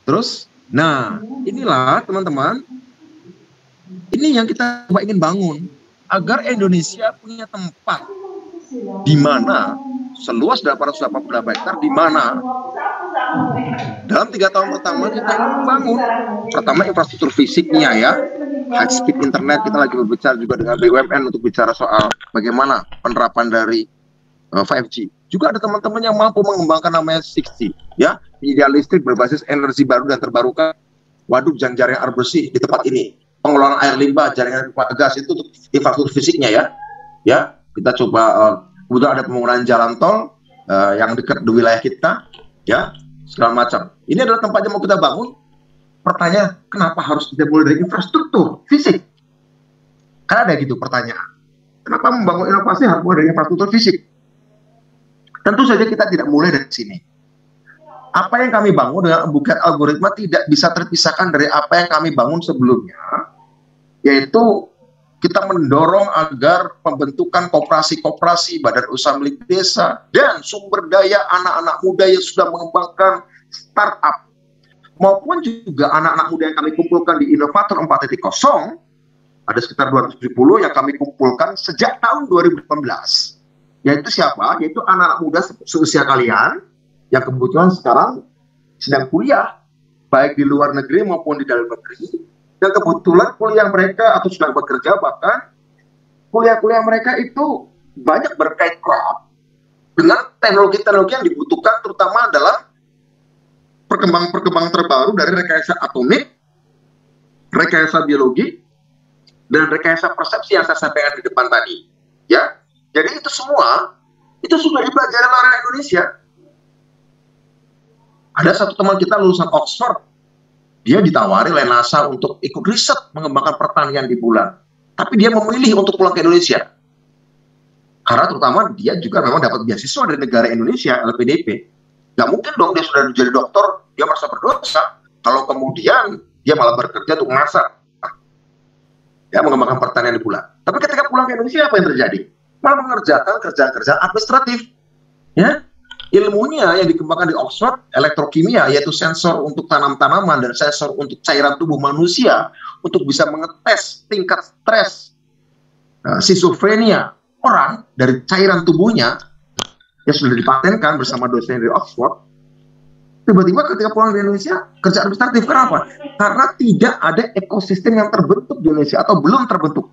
Terus, nah inilah teman-teman, ini yang kita ingin bangun agar Indonesia punya tempat di mana seluas 888 hektar, di mana dalam 3 tahun pertama kita ingin membangun pertama infrastruktur fisiknya ya, high speed internet. Kita lagi berbicara juga dengan BUMN untuk bicara soal bagaimana penerapan dari 5G. Juga ada teman-teman yang mampu mengembangkan namanya 6G ya, penyedia listrik berbasis energi baru dan terbarukan, waduk dan jaringan air bersih di tempat ini, pengelolaan air limbah, jaringan gas, itu untuk infrastruktur fisiknya ya. Kita coba kemudian ada pembangunan jalan tol yang dekat di wilayah kita ya, segala macam. Ini adalah tempat yang mau kita bangun. Pertanyaan, kenapa harus kita mulai dari infrastruktur fisik? Karena ada gitu pertanyaan. Kenapa membangun inovasi harus mulai dari infrastruktur fisik? Tentu saja kita tidak mulai dari sini. Apa yang kami bangun dengan bukit algoritma tidak bisa terpisahkan dari apa yang kami bangun sebelumnya, yaitu kita mendorong agar pembentukan koperasi-koperasi, badan usaha milik desa, dan sumber daya anak-anak muda yang sudah mengembangkan startup, maupun juga anak-anak muda yang kami kumpulkan di Inovator 4.0, ada sekitar 270 yang kami kumpulkan sejak tahun 2018. Yaitu siapa? Yaitu anak-anak muda seusia kalian, yang kebetulan sekarang sedang kuliah, baik di luar negeri maupun di dalam negeri. Dan kebetulan kuliah mereka atau sedang bekerja, bahkan kuliah-kuliah mereka itu banyak berkait dengan teknologi-teknologi yang dibutuhkan, terutama adalah perkembangan terbaru dari rekayasa atomik, rekayasa biologi, dan rekayasa persepsi yang saya sampaikan di depan tadi. Ya, jadi itu semua itu sudah dipelajari oleh orang Indonesia. Ada satu teman kita lulusan Oxford, dia ditawari oleh NASA untuk ikut riset mengembangkan pertanian di bulan. Tapi dia memilih untuk pulang ke Indonesia. Karena terutama dia juga memang dapat beasiswa dari negara Indonesia, LPDP. Nggak mungkin dong dia sudah jadi dokter, dia merasa berdosa. Kalau kemudian dia malah bekerja untuk NASA. Ya, mengembangkan pertanian di bulan. Tapi ketika pulang ke Indonesia, apa yang terjadi? Malah mengerjakan kerjaan-kerjaan administratif. Ya, ilmunya yang dikembangkan di Oxford, elektrokimia, yaitu sensor untuk tanam-tanaman dan sensor untuk cairan tubuh manusia, untuk bisa mengetes tingkat stres, skizofrenia orang dari cairan tubuhnya, yang sudah dipatenkan bersama dosen dari Oxford. Tiba-tiba ketika pulang di Indonesia, kerja administratif. Kenapa? Karena tidak ada ekosistem yang terbentuk di Indonesia atau belum terbentuk.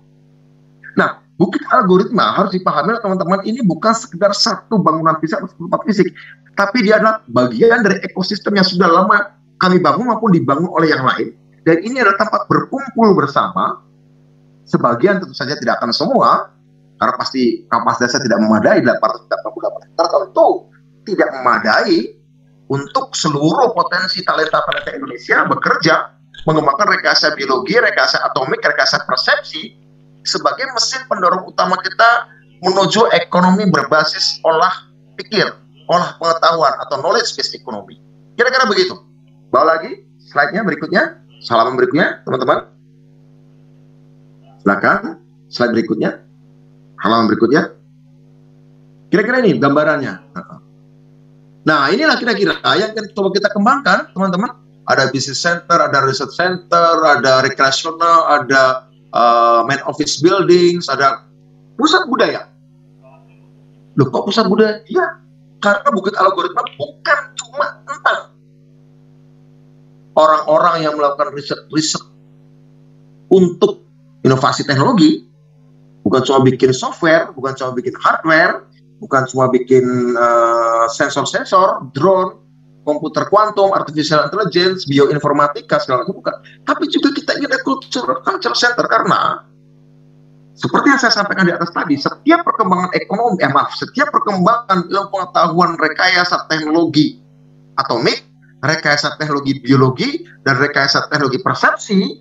Nah, bukit algoritma harus dipahami teman-teman, ini bukan sekedar satu bangunan fisik atau tempat fisik, tapi dia adalah bagian dari ekosistem yang sudah lama kami bangun maupun dibangun oleh yang lain. Dan ini adalah tempat berkumpul bersama. Sebagian tentu saja tidak akan semua, karena pasti kapasitasnya tidak memadai, 888 hektar tentu tidak memadai untuk seluruh potensi talenta-talenta Indonesia bekerja mengembangkan rekayasa biologi, rekayasa atomik, rekayasa persepsi sebagai mesin pendorong utama kita menuju ekonomi berbasis olah pikir, olah pengetahuan atau knowledge based economy. Kira-kira begitu. Bawa lagi slide-nya berikutnya, halaman berikutnya, teman-teman. Silakan slide berikutnya, halaman berikutnya. Kira-kira ini gambarannya. Nah, inilah kira-kira yang coba kita kembangkan, teman-teman. Ada business center, ada research center, ada rekreasional, ada main office buildings, ada pusat budaya. Loh, kok pusat budaya? Ya, karena bukit algoritma bukan cuma tentang orang-orang yang melakukan riset untuk inovasi teknologi, bukan cuma bikin software, bukan cuma bikin hardware, bukan cuma bikin sensor-sensor, drone, komputer kuantum, artificial intelligence, bioinformatika, segala macam, bukan. Tapi juga kita ingin ada culture center, karena seperti yang saya sampaikan di atas tadi, setiap perkembangan ekonomi, setiap perkembangan ilmu pengetahuan rekayasa teknologi atomik, rekayasa teknologi biologi, dan rekayasa teknologi persepsi,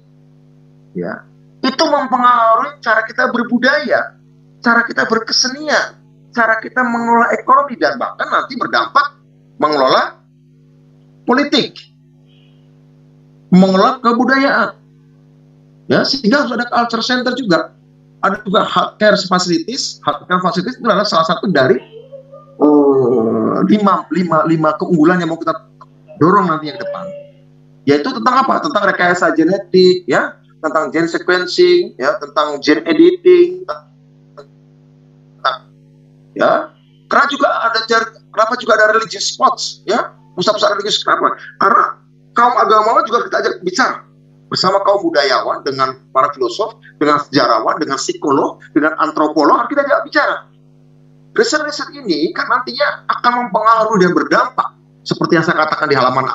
ya, itu mempengaruhi cara kita berbudaya, cara kita berkesenian, cara kita mengelola ekonomi, dan bahkan nanti berdampak mengelola politik, mengelola kebudayaan, ya, sehingga harus ada culture center juga. Ada juga healthcare facilities. Healthcare facilities itu adalah salah satu dari lima keunggulan yang mau kita dorong nanti yang depan. Yaitu tentang apa? Tentang rekayasa genetik, ya, tentang gene sequencing, ya, tentang gene editing, ya. Karena juga kenapa juga ada religious spots, ya, pusat-pusat religius, kenapa? Karena kaum agamawan juga kita ajak bicara bersama kaum budayawan, dengan para filosof, dengan sejarawan, dengan psikolog, dengan antropolog, kita ajak bicara. Riset-riset ini kan nantinya akan mempengaruhi dan berdampak, seperti yang saya katakan di halaman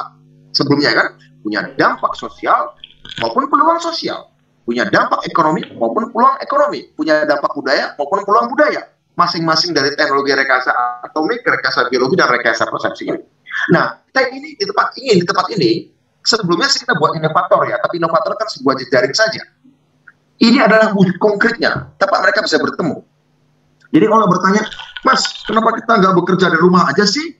sebelumnya, kan, punya dampak sosial maupun peluang sosial, punya dampak ekonomi maupun peluang ekonomi, punya dampak budaya maupun peluang budaya, masing-masing dari teknologi rekayasa atomik, rekayasa biologi, dan rekayasa persepsi ini. Nah, kita ini di tempat ini sebelumnya sih kita buat inovator, ya, tapi inovator kan sebuah jejaring saja. Ini adalah wujud konkretnya, tempat mereka bisa bertemu. Jadi kalau bertanya, Mas, kenapa kita nggak bekerja di rumah aja sih?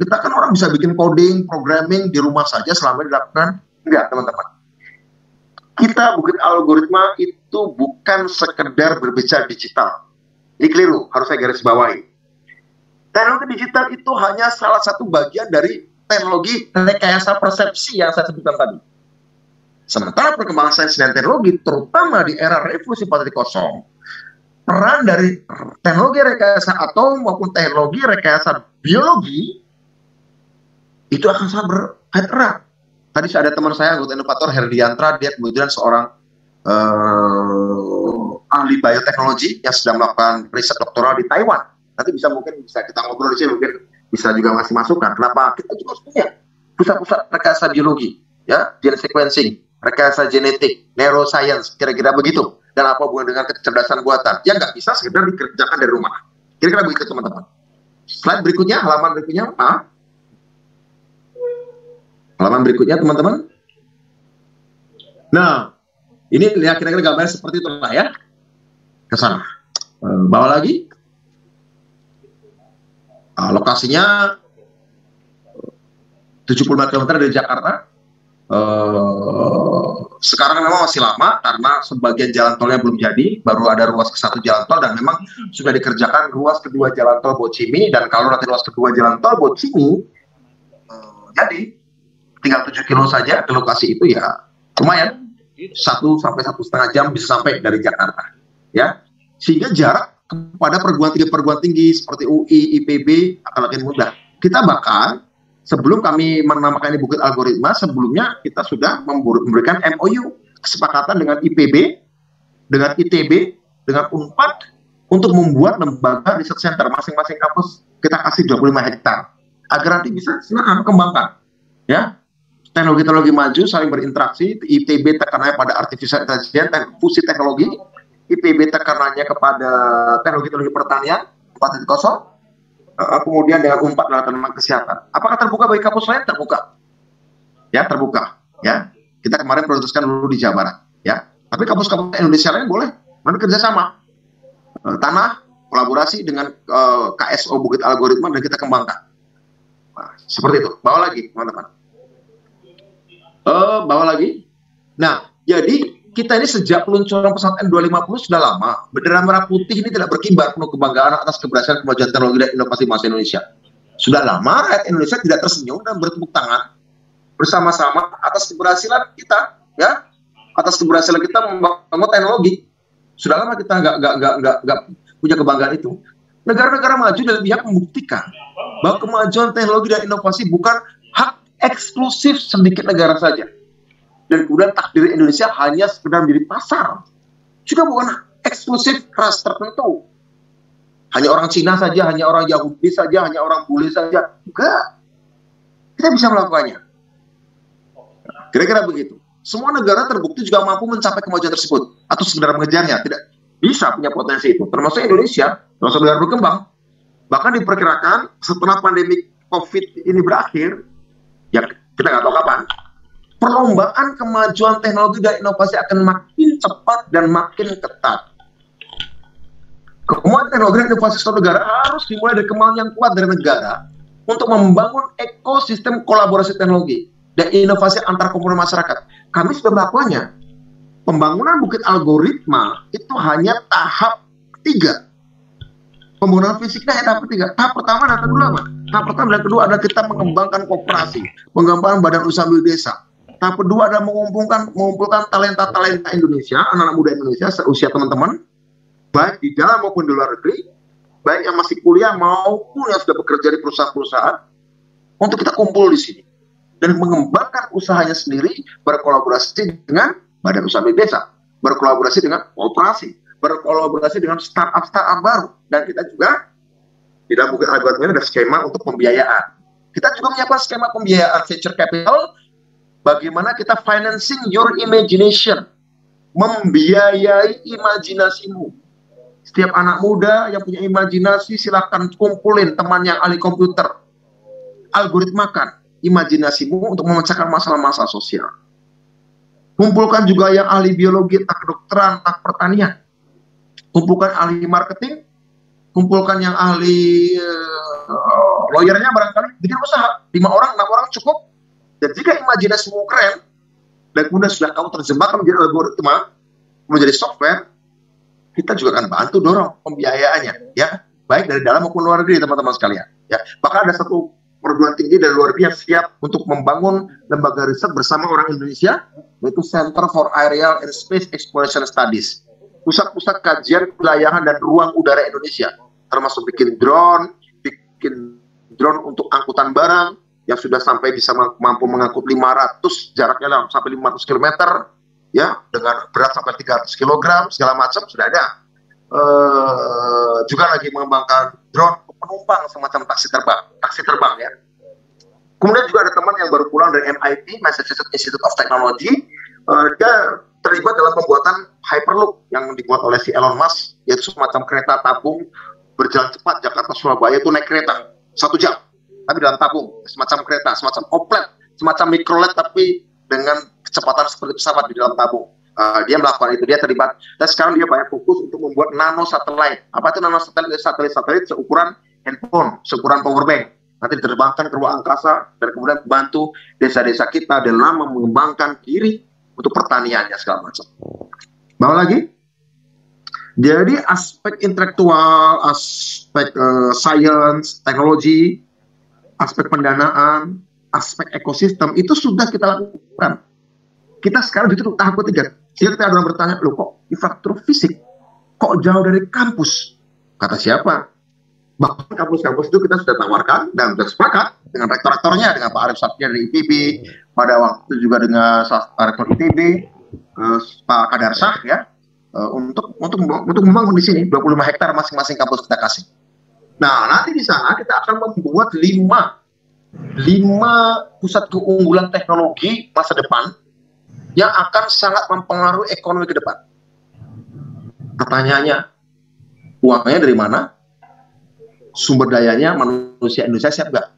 Kita kan orang bisa bikin coding, programming di rumah saja selama dilakukan. Enggak, teman-teman. Kita bikin algoritma itu bukan sekedar berbicara digital. Ini keliru, harus saya garis bawahi. Teknologi digital itu hanya salah satu bagian dari teknologi rekayasa persepsi yang saya sebutkan tadi. Sementara perkembangan sains dan teknologi, terutama di era revolusi 4.0, peran dari teknologi rekayasa atom maupun teknologi rekayasa biologi itu akan sangat berkait erat. Tadi ada teman saya, anggota inovator Herdiantra, dia kemudian seorang ahli bioteknologi yang sedang melakukan riset doktoral di Taiwan. Nanti mungkin bisa kita ngobrol di sini, mungkin bisa juga masih masukan. Kenapa kita juga harus punya pusat-pusat rekayasa biologi, ya, gene sequencing, rekayasa genetik, neuroscience, kira-kira begitu. Dan apa hubungan dengan kecerdasan buatan? Ya nggak bisa sekedar dikerjakan dari rumah. Kira-kira begitu, teman-teman. Slide berikutnya, halaman berikutnya, halaman berikutnya, teman-teman. Nah, ini lihat kira-kira gambarnya seperti itu lah, ya. Ke sana. Bawa lagi. Lokasinya 75 km dari Jakarta. Sekarang memang masih lama karena sebagian jalan tolnya belum jadi, baru ada ruas ke-1 jalan tol, dan memang sudah dikerjakan ruas kedua jalan tol Bocimi, dan kalau nanti ruas kedua jalan tol Bocimi jadi tinggal 7 kilo saja ke lokasi itu, ya lumayan 1 sampai 1,5 jam bisa sampai dari Jakarta, ya, sehingga jarak kepada perguruan tinggi seperti UI, IPB akan makin mudah. Kita bahkan sebelum kami menamakan ini Bukit Algoritma, sebelumnya kita sudah memberikan MOU, kesepakatan dengan IPB, dengan ITB, dengan UNPAD untuk membuat lembaga riset center. Masing-masing kampus kita kasih 25 hektar agar nanti bisa silakan kembangkan, ya, teknologi-teknologi maju saling berinteraksi. ITB tekanannya pada artificial intelligence dan fusi teknologi, IPB tekanannya kepada teknologi-teknologi pertanian 4.0, kemudian dengan UNPAD dalam tentang kesehatan. Apakah terbuka bagi kampus lain? Terbuka. Ya, terbuka. Ya, kita kemarin prioritaskan dulu di Jawa Barat. Ya, tapi kampus-kampus Indonesia lain boleh. Nanti kerjasama. Tanah, kolaborasi dengan KSO Bukit Algoritma, dan kita kembangkan. Nah, seperti itu. Bawa lagi, teman-teman. Bawa lagi. Nah, jadi kita ini sejak peluncuran pesawat N250 sudah lama. Bendera merah putih ini tidak berkibar penuh kebanggaan atas keberhasilan kemajuan teknologi dan inovasi bangsa Indonesia. Sudah lama rakyat Indonesia tidak tersenyum dan bertepuk tangan bersama-sama atas keberhasilan kita, ya, atas keberhasilan kita membangun teknologi. Sudah lama kita nggak punya kebanggaan itu. Negara-negara maju dan pihak membuktikan bahwa kemajuan teknologi dan inovasi bukan hak eksklusif sedikit negara saja. Dan kemudian takdir Indonesia hanya sekedar menjadi pasar. Juga bukan eksklusif ras tertentu. Hanya orang Cina saja, hanya orang Yahudi saja, hanya orang bule saja. Enggak. Kita bisa melakukannya. Kira-kira begitu. Semua negara terbukti juga mampu mencapai kemajuan tersebut. Atau sekedar mengejarnya. Tidak bisa punya potensi itu. Termasuk Indonesia, termasuk negara berkembang. Bahkan diperkirakan setelah pandemi COVID ini berakhir, ya kita nggak tahu kapan, perlombaan kemajuan teknologi dan inovasi akan makin cepat dan makin ketat. Kemajuan teknologi dan inovasi suatu negara harus dimulai dari kemauan yang kuat dari negara untuk membangun ekosistem kolaborasi teknologi dan inovasi antar komponen masyarakat. Kami sudah melakukannya. Pembangunan Bukit Algoritma itu hanya tahap 3. Pembangunan fisiknya hanya tahap 3. Tahap pertama dan kedua apa? Tahap pertama dan kedua adalah kita mengembangkan koperasi, mengembangkan badan usaha milik desa. Tahap kedua adalah mengumpulkan talenta-talenta Indonesia, anak-anak muda Indonesia seusia teman-teman, baik di dalam maupun di luar negeri, baik yang masih kuliah maupun yang sudah bekerja di perusahaan-perusahaan, untuk kita kumpul di sini dan mengembangkan usahanya sendiri, berkolaborasi dengan badan usaha milik desa, berkolaborasi dengan kooperasi, berkolaborasi dengan startup baru, dan kita juga di dalam buku algoritma ini ada skema untuk pembiayaan. Kita juga menyiapkan skema pembiayaan venture capital. Bagaimana kita financing your imagination, membiayai imajinasimu. Setiap anak muda yang punya imajinasi, silahkan kumpulin teman yang ahli komputer, algoritmakan imajinasimu untuk memecahkan masalah-masalah sosial. Kumpulkan juga yang ahli biologi, entah kedokteran, entah pertanian. Kumpulkan ahli marketing, kumpulkan yang ahli lawyernya barangkali, bikin usaha, 5 orang, 6 orang cukup. Dan jika imajinasimu keren, dan kemudian sudah kamu terjemahkan menjadi algoritma, menjadi software, kita juga akan bantu dorong pembiayaannya, ya, baik dari dalam maupun luar negeri, teman-teman sekalian. Ya, bahkan ada satu perguruan tinggi dari luar negeri yang siap untuk membangun lembaga riset bersama orang Indonesia, yaitu Center for Aerial and Space Exploration Studies, pusat-pusat kajian wilayahan dan ruang udara Indonesia, termasuk bikin drone untuk angkutan barang, yang sudah sampai bisa mampu mengangkut 500, jaraknya sampai 500 km, ya, dengan berat sampai 300 kg, segala macam sudah ada. Juga lagi mengembangkan drone penumpang semacam taksi terbang, ya. Kemudian juga ada teman yang baru pulang dari MIT, Massachusetts Institute of Technology. Dia terlibat dalam pembuatan Hyperloop yang dibuat oleh si Elon Musk, yaitu semacam kereta tabung berjalan cepat Jakarta Surabaya, itu naik kereta 1 jam. Tapi dalam tabung, semacam kereta, semacam oplet, semacam mikrolet, tapi dengan kecepatan seperti pesawat di dalam tabung. Dia melakukan itu, dia terlibat. Dan sekarang dia banyak fokus untuk membuat nano satelit. Apa itu nano satelit? Satelit seukuran handphone, seukuran power bank. Nanti diterbangkan ke ruang angkasa, dan kemudian membantu desa-desa kita dalam mengembangkan diri untuk pertaniannya, segala macam. Bawa lagi? Jadi aspek intelektual, aspek science, teknologi, aspek pendanaan, aspek ekosistem, itu sudah kita lakukan. Kita sekarang justru tahap ketiga. Sehingga kita ada bertanya, loh kok infrastruktur fisik kok jauh dari kampus? Kata siapa? Bahkan kampus-kampus itu kita sudah tawarkan dan sudah sepakat dengan rektor-rektornya, dengan Pak Arif Satya dari IPB, pada waktu juga dengan rektor ITB, Pak Kadarsah, ya, untuk membangun di sini 25 hektar masing-masing kampus kita kasih. Nah, nanti di sana kita akan membuat 5 pusat keunggulan teknologi masa depan yang akan sangat mempengaruhi ekonomi ke depan. Pertanyaannya, uangnya dari mana? Sumber dayanya manusia Indonesia siap nggak?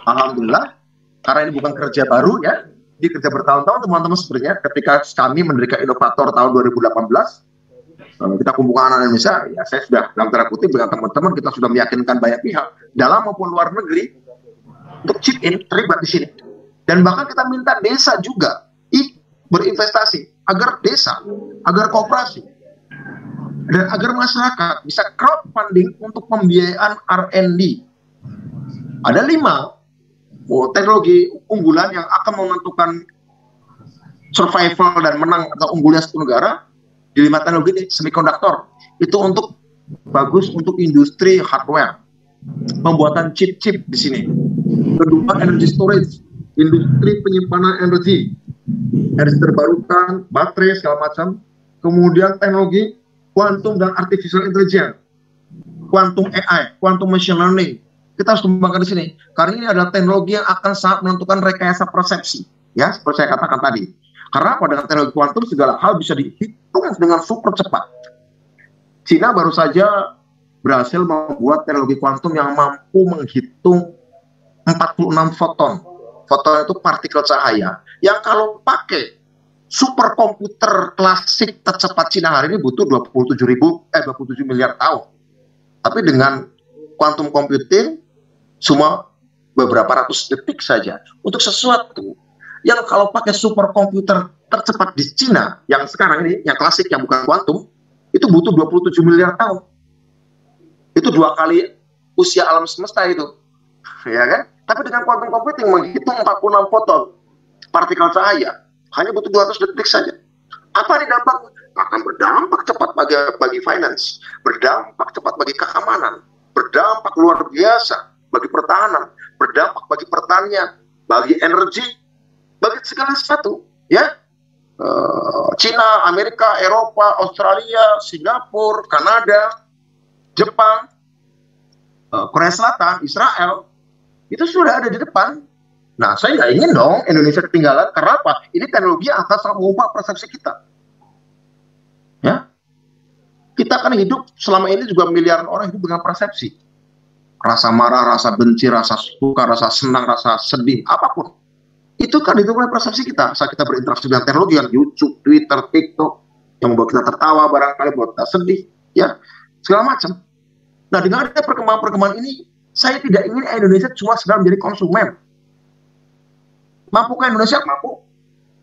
Alhamdulillah, karena ini bukan kerja baru, ya, ini kerja bertahun-tahun, teman-teman. Sebenarnya ketika kami mendirikan Inovator tahun 2018, kita kumpulkan anak Indonesia, ya saya sudah dalam tanda kutip dengan teman-teman, kita sudah meyakinkan banyak pihak dalam maupun luar negeri untuk chip in, terlibat di sini. Dan bahkan kita minta desa juga berinvestasi agar desa, agar koperasi, dan agar masyarakat bisa crowdfunding untuk pembiayaan R&D. Ada 5 teknologi unggulan yang akan menentukan survival dan menang atau unggulnya satu negara. Di 5 teknologi ini, semikonduktor itu untuk bagus untuk industri hardware, pembuatan chip-chip di sini. Kedua, energy storage, industri penyimpanan energi terbarukan, baterai segala macam. Kemudian teknologi kuantum dan artificial intelligence, quantum AI, quantum machine learning. Kita harus kembangkan di sini karena ini adalah teknologi yang akan sangat menentukan rekayasa persepsi, ya, seperti saya katakan tadi. Karena dengan teknologi kuantum segala hal bisa dihitung dengan super cepat. Cina baru saja berhasil membuat teknologi kuantum yang mampu menghitung 46 foton. Foton itu partikel cahaya yang kalau pakai superkomputer klasik tercepat Cina hari ini butuh 27 miliar tahun. Tapi dengan quantum computing cuma beberapa ratus detik saja untuk sesuatu yang kalau pakai superkomputer tercepat di Cina yang sekarang ini, yang klasik, yang bukan kuantum, itu butuh 27 miliar tahun. Itu 2 kali usia alam semesta itu, ya kan? Tapi dengan quantum computing menghitung 46 foton partikel cahaya Hanya butuh 200 detik saja. Apa nih dampaknya? Akan berdampak cepat bagi finance, berdampak cepat bagi keamanan, berdampak luar biasa bagi pertahanan, berdampak bagi pertanian, bagi energi, bagi segala sesuatu. Ya, Cina, Amerika, Eropa, Australia, Singapura, Kanada, Jepang, Korea Selatan, Israel, itu sudah ada di depan. Nah, saya nggak ingin dong Indonesia ketinggalan. Karena apa? Ini teknologi yang akan sangat mengubah persepsi kita. Ya, kita kan hidup selama ini juga miliaran orang hidup dengan persepsi. Rasa marah, rasa benci, rasa suka, rasa senang, rasa sedih, apapun. Itu kan oleh persepsi kita. Saat kita berinteraksi dengan teknologi yang YouTube, Twitter, TikTok, yang membuat kita tertawa, barangkali membuat kita sedih, ya, segala macam. Nah, dengan ada perkembangan-perkembangan ini, saya tidak ingin Indonesia cuma sedang menjadi konsumen. Mampukah Indonesia? Mampu.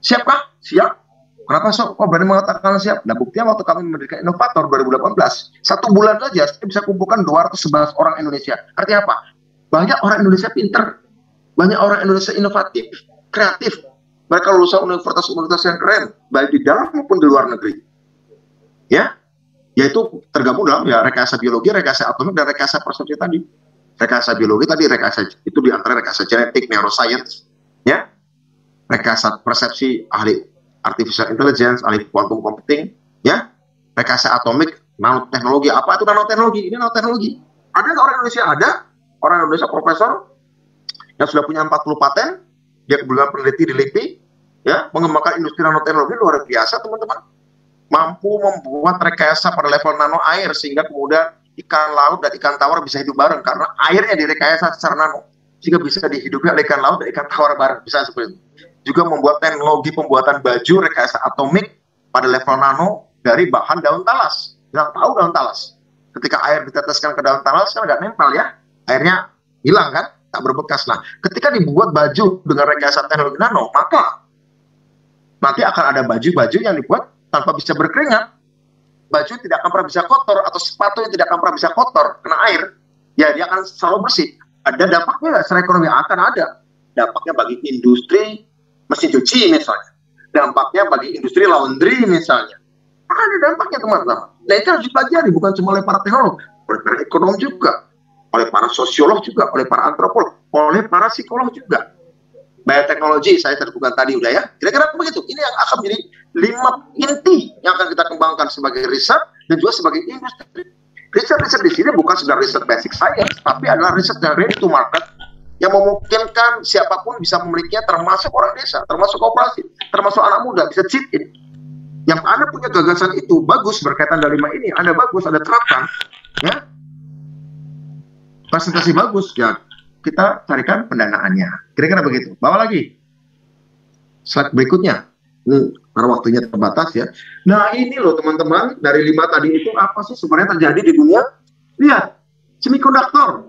Siapkah? Siap. Kenapa kok berani mengatakan siap? Nah, buktinya waktu kami mendirikan Inovator 2018, 1 bulan saja saya bisa kumpulkan 211 orang Indonesia. Artinya apa? Banyak orang Indonesia pinter, banyak orang Indonesia inovatif, kreatif. Mereka lulusan universitas-universitas yang keren, baik di dalam maupun di luar negeri. Ya, yaitu tergabung dalam ya rekayasa biologi, rekayasa atomik, dan rekayasa persepsi tadi. Rekayasa biologi tadi, rekayasa itu di antara rekayasa genetik, neuroscience, ya, rekayasa persepsi ahli artificial intelligence, ahli quantum computing, ya, rekayasa atomik, nanoteknologi. Apa itu nanoteknologi? Ini nanoteknologi. Ada nggak orang Indonesia? Ada orang Indonesia profesor yang sudah punya 40 paten, dia kebetulan peneliti di LIPI, ya, mengembangkan industri nanoteknologi luar biasa, teman-teman. Mampu membuat rekayasa pada level nano air sehingga kemudian ikan laut dan ikan tawar bisa hidup bareng karena airnya direkayasa secara nano sehingga bisa dihidupi oleh ikan laut dan ikan tawar bareng, bisa seperti itu. Juga membuat teknologi pembuatan baju rekayasa atomik pada level nano dari bahan daun talas. Kita tahu daun talas. Ketika air diteteskan ke daun talas kan nggak nempel ya, airnya hilang kan, tak berbekas. Nah, ketika dibuat baju dengan rekayasa teknologi nano, maka nanti akan ada baju-baju yang dibuat tanpa bisa berkeringat. Baju tidak akan pernah bisa kotor, atau sepatu yang tidak akan pernah bisa kotor kena air. Ya, dia akan selalu bersih. Ada dampaknya secara ekonomi, akan ada dampaknya bagi industri mesin cuci misalnya, dampaknya bagi industri laundry misalnya, ada dampaknya teman-teman. Nah, itu harus dipelajari bukan cuma oleh para teknolog, oleh para ekonom juga, oleh para sosiolog juga, oleh para antropolog, oleh para psikolog juga. Bioteknologi saya terbuka tadi udah ya, kira-kira begitu. Ini yang akan menjadi 5 inti yang akan kita kembangkan sebagai riset dan juga sebagai industri. Riset-riset di sini bukan sekedar riset basic science, tapi adalah riset yang ready to market, yang memungkinkan siapapun bisa memilikinya, termasuk orang desa, termasuk koperasi, termasuk anak muda, bisa chip in. Yang Anda punya gagasan itu bagus berkaitan dari 5 ini, Anda bagus, Anda terapkan, ya, presentasi bagus, ya, kita carikan pendanaannya. Kira-kira begitu. Bawa lagi slide berikutnya. Karena waktunya terbatas ya. Nah, ini loh teman-teman, dari 5 tadi itu apa sih sebenarnya terjadi di dunia? Lihat, semikonduktor.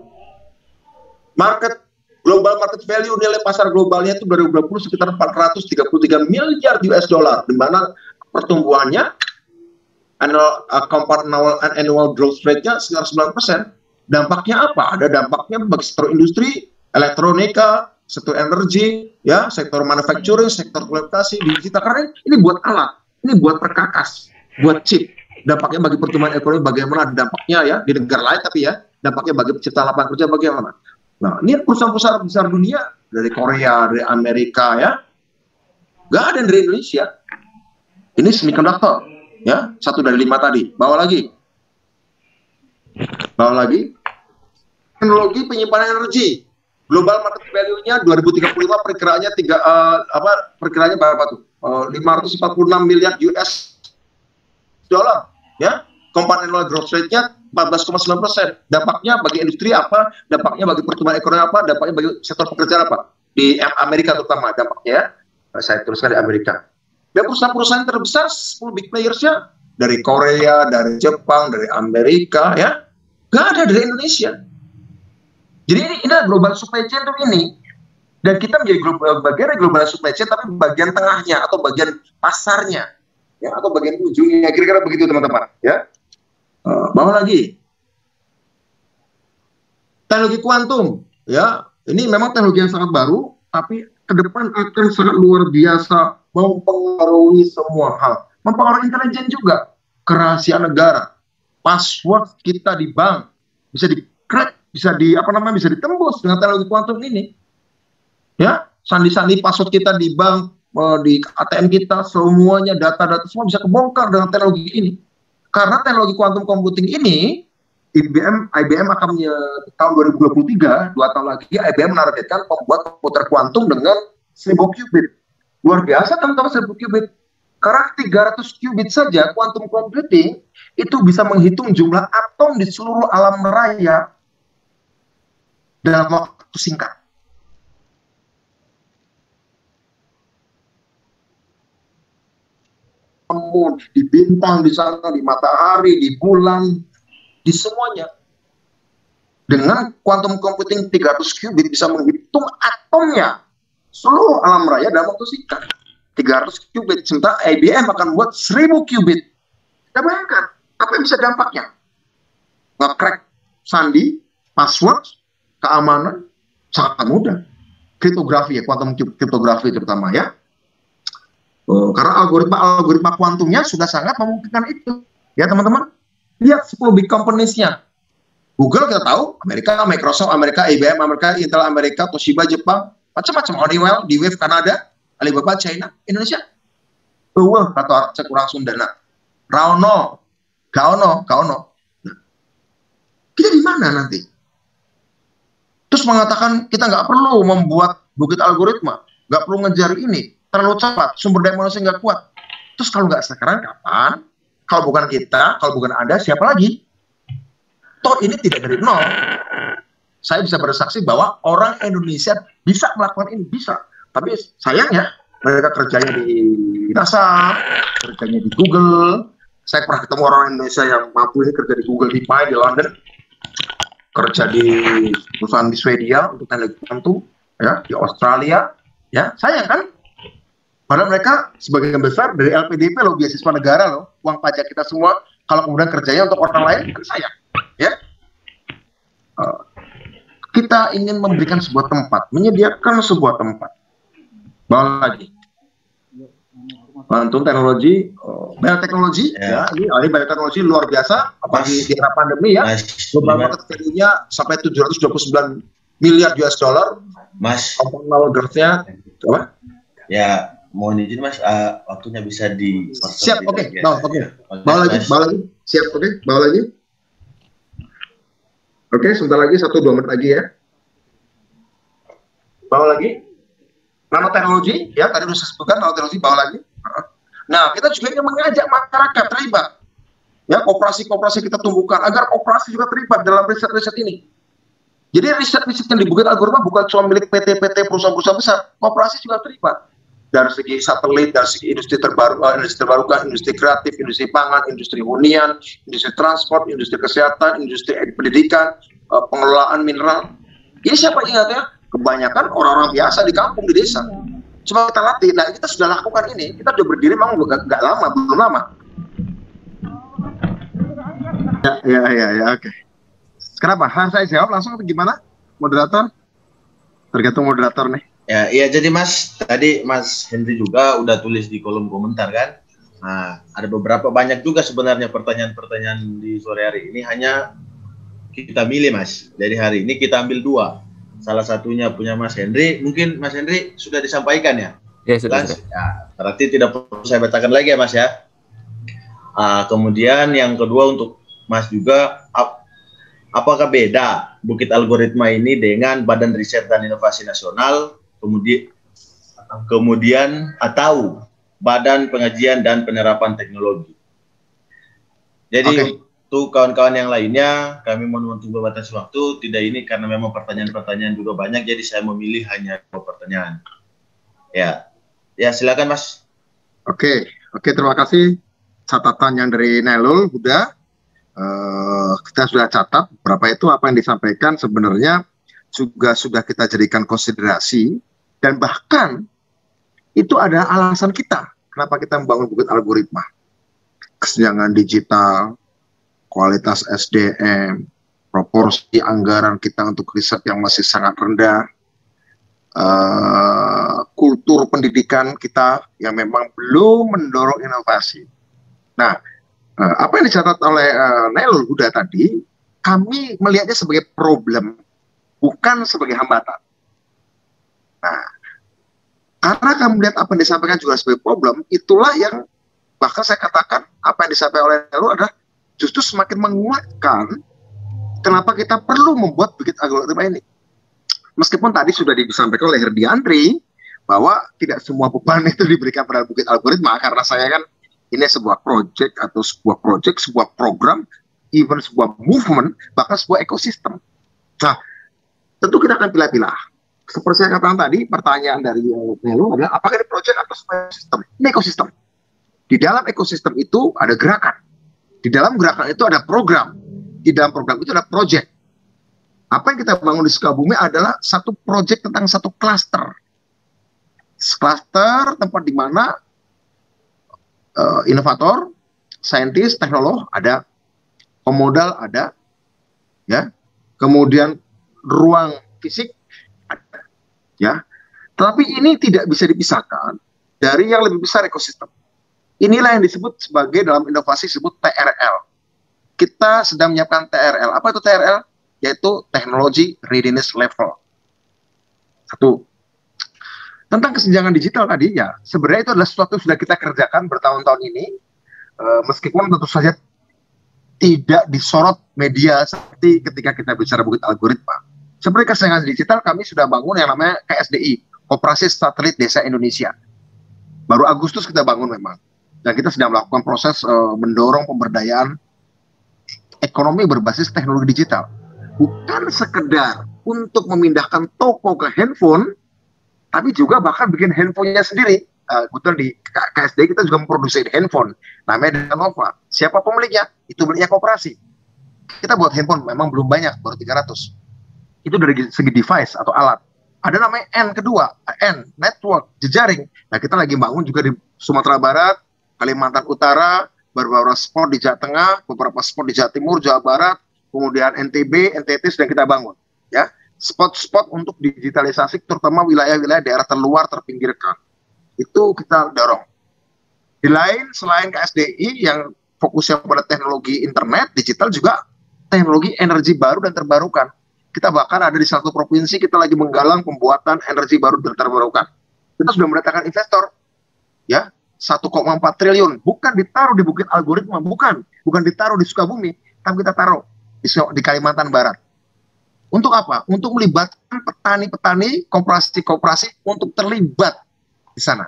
Global market value, nilai pasar globalnya itu 2020 sekitar 433 miliar US dollar, di mana pertumbuhannya compound annual growth rate-nya sekitar 9%. Dampaknya apa? Ada dampaknya bagi sektor industri, elektronika, sektor energi, ya, sektor manufacturing, sektor telekomunikasi, digital. Karena ini buat alat, ini buat perkakas, buat chip. Dampaknya bagi pertumbuhan ekonomi bagaimana, dampaknya ya di negara lain, tapi ya dampaknya bagi penciptaan lapangan kerja bagaimana. Nah, ini perusahaan-perusahaan besar dunia dari Korea, dari Amerika, ya, nggak ada dari Indonesia. Ini semikonduktor, ya, 1 dari 5 tadi. Bawa lagi, teknologi penyimpanan energi. Global market value-nya 2035 perkiraannya perkiraannya berapa tuh? 546 miliar US dollar, ya. Compound annual growth rate-nya 14,9%. Dampaknya bagi industri apa? Dampaknya bagi pertumbuhan ekonomi apa? Dampaknya bagi sektor pekerjaan apa? Di Amerika terutama dampaknya, ya. Saya tuliskan di Amerika. Dan perusahaan-perusahaan terbesar, 10 big players-nya dari Korea, dari Jepang, dari Amerika, ya. Nggak ada dari Indonesia. Jadi ini adalah global supply chain tuh ini. Dan kita menjadi bagian dari global supply chain, tapi bagian tengahnya atau bagian pasarnya, ya, atau bagian ujungnya. Kira-kira begitu teman-teman, ya. Bawa lagi teknologi kuantum, ya, ini memang teknologi yang sangat baru, tapi ke depan akan sangat luar biasa mempengaruhi semua hal, mempengaruhi intelijen juga, kerahasiaan negara, password kita di bank bisa di crack, bisa di apa namanya, bisa ditembus dengan teknologi kuantum ini. Ya, sandi-sandi password kita di bank, di ATM kita, semuanya data-data semua bisa kebongkar dengan teknologi ini. Karena teknologi quantum computing ini, IBM akan tahun 2023, 2 tahun lagi, IBM menargetkan membuat komputer kuantum dengan 1000 qubit. Luar biasa teman-teman, 1000 qubit. Karena 300 qubit saja quantum computing itu bisa menghitung jumlah atom di seluruh alam raya dalam waktu singkat. Di bintang di sana, di matahari, di bulan, di semuanya. Dengan quantum computing 300 qubit bisa menghitung atomnya seluruh alam raya dalam waktu singkat. 300 qubit, sementara IBM akan buat 1000 qubit. Kita bayangkan apa yang bisa dampaknya. Nge-crack sandi, password, keamanan, sangat mudah. Kriptografi ya, quantum kriptografi terutama ya. Karena algoritma kuantumnya sudah sangat memungkinkan itu. Ya teman-teman, lihat 10 big companies-nya. Google kita tahu, Amerika, Microsoft, Amerika, IBM, Amerika, Intel, Amerika, Toshiba, Jepang, macam-macam, Honeywell, D-Wave, Kanada, Alibaba, China, Indonesia. Wah, kata cek kurang Sundana. Rauno, Gaono. Nah, kita di mana nanti? Terus mengatakan kita nggak perlu membuat bukit algoritma, nggak perlu ngejar ini, terlalu cepat, sumber daya manusia nggak kuat. Terus kalau nggak sekarang kapan? Kalau bukan kita, kalau bukan Anda, siapa lagi? Toh ini tidak dari nol. Saya bisa bersaksi bahwa orang Indonesia bisa melakukan ini, bisa. Tapi sayangnya mereka kerjanya di NASA, kerjanya di Google. Saya pernah ketemu orang Indonesia yang mampu ini kerja di Google, di PI, di London, kerja di perusahaan di Swedia untuk teknologi kuantum, ya, di Australia. Ya, sayang kan? Padahal mereka sebagian besar dari LPDP loh, beasiswa negara loh, uang pajak kita semua. Kalau kemudian kerjanya untuk orang lain, kan sayang. Ya, kita ingin memberikan sebuah tempat, menyediakan sebuah tempat. Bawa lagi. Bantu teknologi, bioteknologi, ya, ini bioteknologi luar biasa, apalagi di era pandemi ya. Beberapa terjadinya sampai 729 miliar US dollar. Mas, compound growth-nya apa? Ya, mohon izin Mas, waktunya bisa di siap, oke. Bawa lagi, siap, oke, bawa lagi. Oke, sebentar lagi 1-2 menit lagi ya. Bawa lagi. Nanoteknologi, ya tadi sudah saya sebutkan nanoteknologi, bawa lagi. Nah, kita juga ingin mengajak masyarakat terlibat. Ya, kooperasi-kooperasi kita tumbuhkan agar kooperasi juga terlibat dalam riset-riset ini. Jadi riset-riset yang dibuat algoritma bukan cuma milik PT-PT perusahaan-perusahaan besar, kooperasi juga terlibat. Dari segi satelit, dari segi industri terbarukan, industri kreatif, industri pangan, industri hunian, industri transport, industri kesehatan, industri pendidikan, pengelolaan mineral. Ini siapa ingat ya? Kebanyakan orang-orang biasa di kampung, di desa. Cuma kita latih. Nah, kita sudah lakukan ini. Kita sudah berdiri memang nggak lama, belum lama. Ya, oke. Kenapa? Harus saya jawab langsung atau gimana? Moderator? Tergantung moderator nih. Ya, iya, jadi Mas, tadi Mas Henry juga udah tulis di kolom komentar kan. Nah, ada banyak juga sebenarnya pertanyaan-pertanyaan di sore hari ini, hanya kita milih Mas. Jadi hari ini kita ambil 2. Salah satunya punya Mas Henry. Mungkin Mas Henry sudah disampaikan ya? Ya, sudah. Ya, berarti tidak perlu saya bacakan lagi ya Mas ya. Kemudian yang kedua untuk Mas juga, apakah beda Bukit Algoritma ini dengan Badan Riset dan Inovasi Nasional, kemudian atau Badan Pengajian dan Penerapan Teknologi? Jadi untuk kawan-kawan yang lainnya, kami mohon untuk membatasi waktu. Tidak ini karena memang pertanyaan-pertanyaan juga banyak, jadi saya memilih hanya 2 pertanyaan. Ya, silakan Mas. Oke, terima kasih catatan yang dari Nelul, Huda. Kita sudah catat berapa itu apa yang disampaikan sebenarnya juga sudah kita jadikan konsiderasi, dan bahkan itu ada alasan kita kenapa kita membangun Bukit Algoritma. Kesenjangan digital, kualitas SDM, proporsi anggaran kita untuk riset yang masih sangat rendah, kultur pendidikan kita yang memang belum mendorong inovasi. Nah, apa yang dicatat oleh Nailul Huda tadi, kami melihatnya sebagai problem, bukan sebagai hambatan. Nah, karena kami melihat apa yang disampaikan juga sebagai problem, itulah yang bahkan saya katakan apa yang disampaikan oleh Nailul adalah justru semakin menguatkan kenapa kita perlu membuat bukit algoritma ini. Meskipun tadi sudah disampaikan oleh Herdiantri bahwa tidak semua beban itu diberikan pada bukit algoritma, karena saya kan ini sebuah project atau sebuah program, even sebuah movement, bahkan sebuah ekosistem. Nah, tentu kita akan pilih-pilih. Seperti saya katakan tadi, pertanyaan dari Nelu adalah apakah ini project atau sebuah sistem? Ini ekosistem. Di dalam ekosistem itu ada gerakan. Di dalam gerakan itu ada program. Di dalam program itu ada project. Apa yang kita bangun di Sukabumi adalah satu project tentang satu cluster. Cluster tempat di mana inovator, saintis, teknolog ada, pemodal ada, ya. Kemudian ruang fisik ada, ya. Tapi ini tidak bisa dipisahkan dari yang lebih besar ekosistem. Inilah yang disebut sebagai dalam inovasi disebut TRL. Kita sedang menyiapkan TRL. Apa itu TRL? Yaitu Technology Readiness Level. Satu. Tentang kesenjangan digital tadi, ya sebenarnya itu adalah sesuatu yang sudah kita kerjakan bertahun-tahun ini, meskipun tentu saja tidak disorot media seperti ketika kita bicara bukit algoritma. Seperti kesenjangan digital, kami sudah bangun yang namanya KSDI, Koperasi Satelit Desa Indonesia. Baru Agustus kita bangun memang. Dan kita sedang melakukan proses mendorong pemberdayaan ekonomi berbasis teknologi digital. Bukan sekedar untuk memindahkan toko ke handphone, tapi juga bahkan bikin handphonenya sendiri. Kebetulan di KSD kita juga memproduksi handphone, namanya Danova. Siapa pemiliknya? Itu miliknya koperasi. Kita buat handphone memang belum banyak, baru 300. Itu dari segi device atau alat. Ada namanya N kedua, N, network, jejaring. Nah, kita lagi bangun juga di Sumatera Barat, Kalimantan Utara, beberapa spot di Jawa Tengah, beberapa spot di Jawa Timur, Jawa Barat, kemudian NTB, NTT sedang kita bangun. Ya, spot-spot untuk digitalisasi, terutama wilayah-wilayah daerah terluar, terpinggirkan. Itu kita dorong. Di lain, selain KSDI yang fokusnya pada teknologi internet, digital juga teknologi energi baru dan terbarukan. Kita bahkan ada di satu provinsi, kita lagi menggalang pembuatan energi baru dan terbarukan. Kita sudah mendatangkan investor, ya, 1,4 triliun, bukan ditaruh di bukit algoritma, bukan ditaruh di Sukabumi, tapi kita taruh di Kalimantan Barat. Untuk apa? Untuk melibatkan petani-petani, koperasi-koperasi untuk terlibat di sana.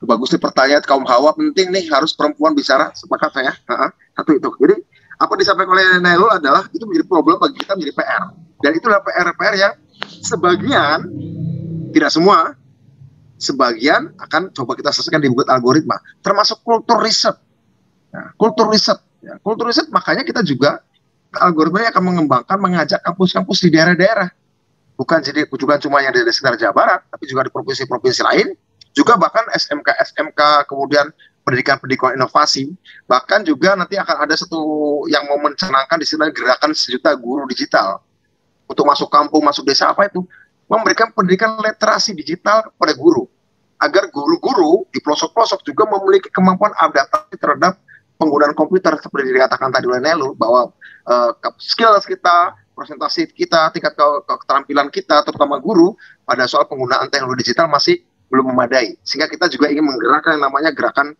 Bagus nih pertanyaan, kaum hawa penting nih, harus perempuan bicara, sepakat saya. Satu itu. Jadi apa disampaikan oleh Nailul adalah itu menjadi problem bagi kita, menjadi PR. Dan itulah PR-PR yang sebagian, tidak semua, sebagian akan coba kita selesaikan di bukit algoritma, termasuk kultur riset. Nah, kultur riset, ya, kultur riset makanya kita juga algoritma akan mengembangkan, mengajak kampus-kampus di daerah-daerah, bukan cuma yang di sekitar Jawa Barat, tapi juga di provinsi-provinsi lain, juga bahkan SMK, kemudian pendidikan inovasi, bahkan juga nanti akan ada satu yang mau mencanangkan di sini gerakan 1 juta guru digital untuk masuk kampung, masuk desa, apa itu? Memberikan pendidikan literasi digital kepada guru, agar guru-guru di pelosok-pelosok juga memiliki kemampuan adaptasi terhadap penggunaan komputer seperti dikatakan tadi oleh Nelu, bahwa skills kita, presentasi kita, tingkat keterampilan kita, terutama guru pada soal penggunaan teknologi digital masih belum memadai, sehingga kita juga ingin menggerakkan yang namanya gerakan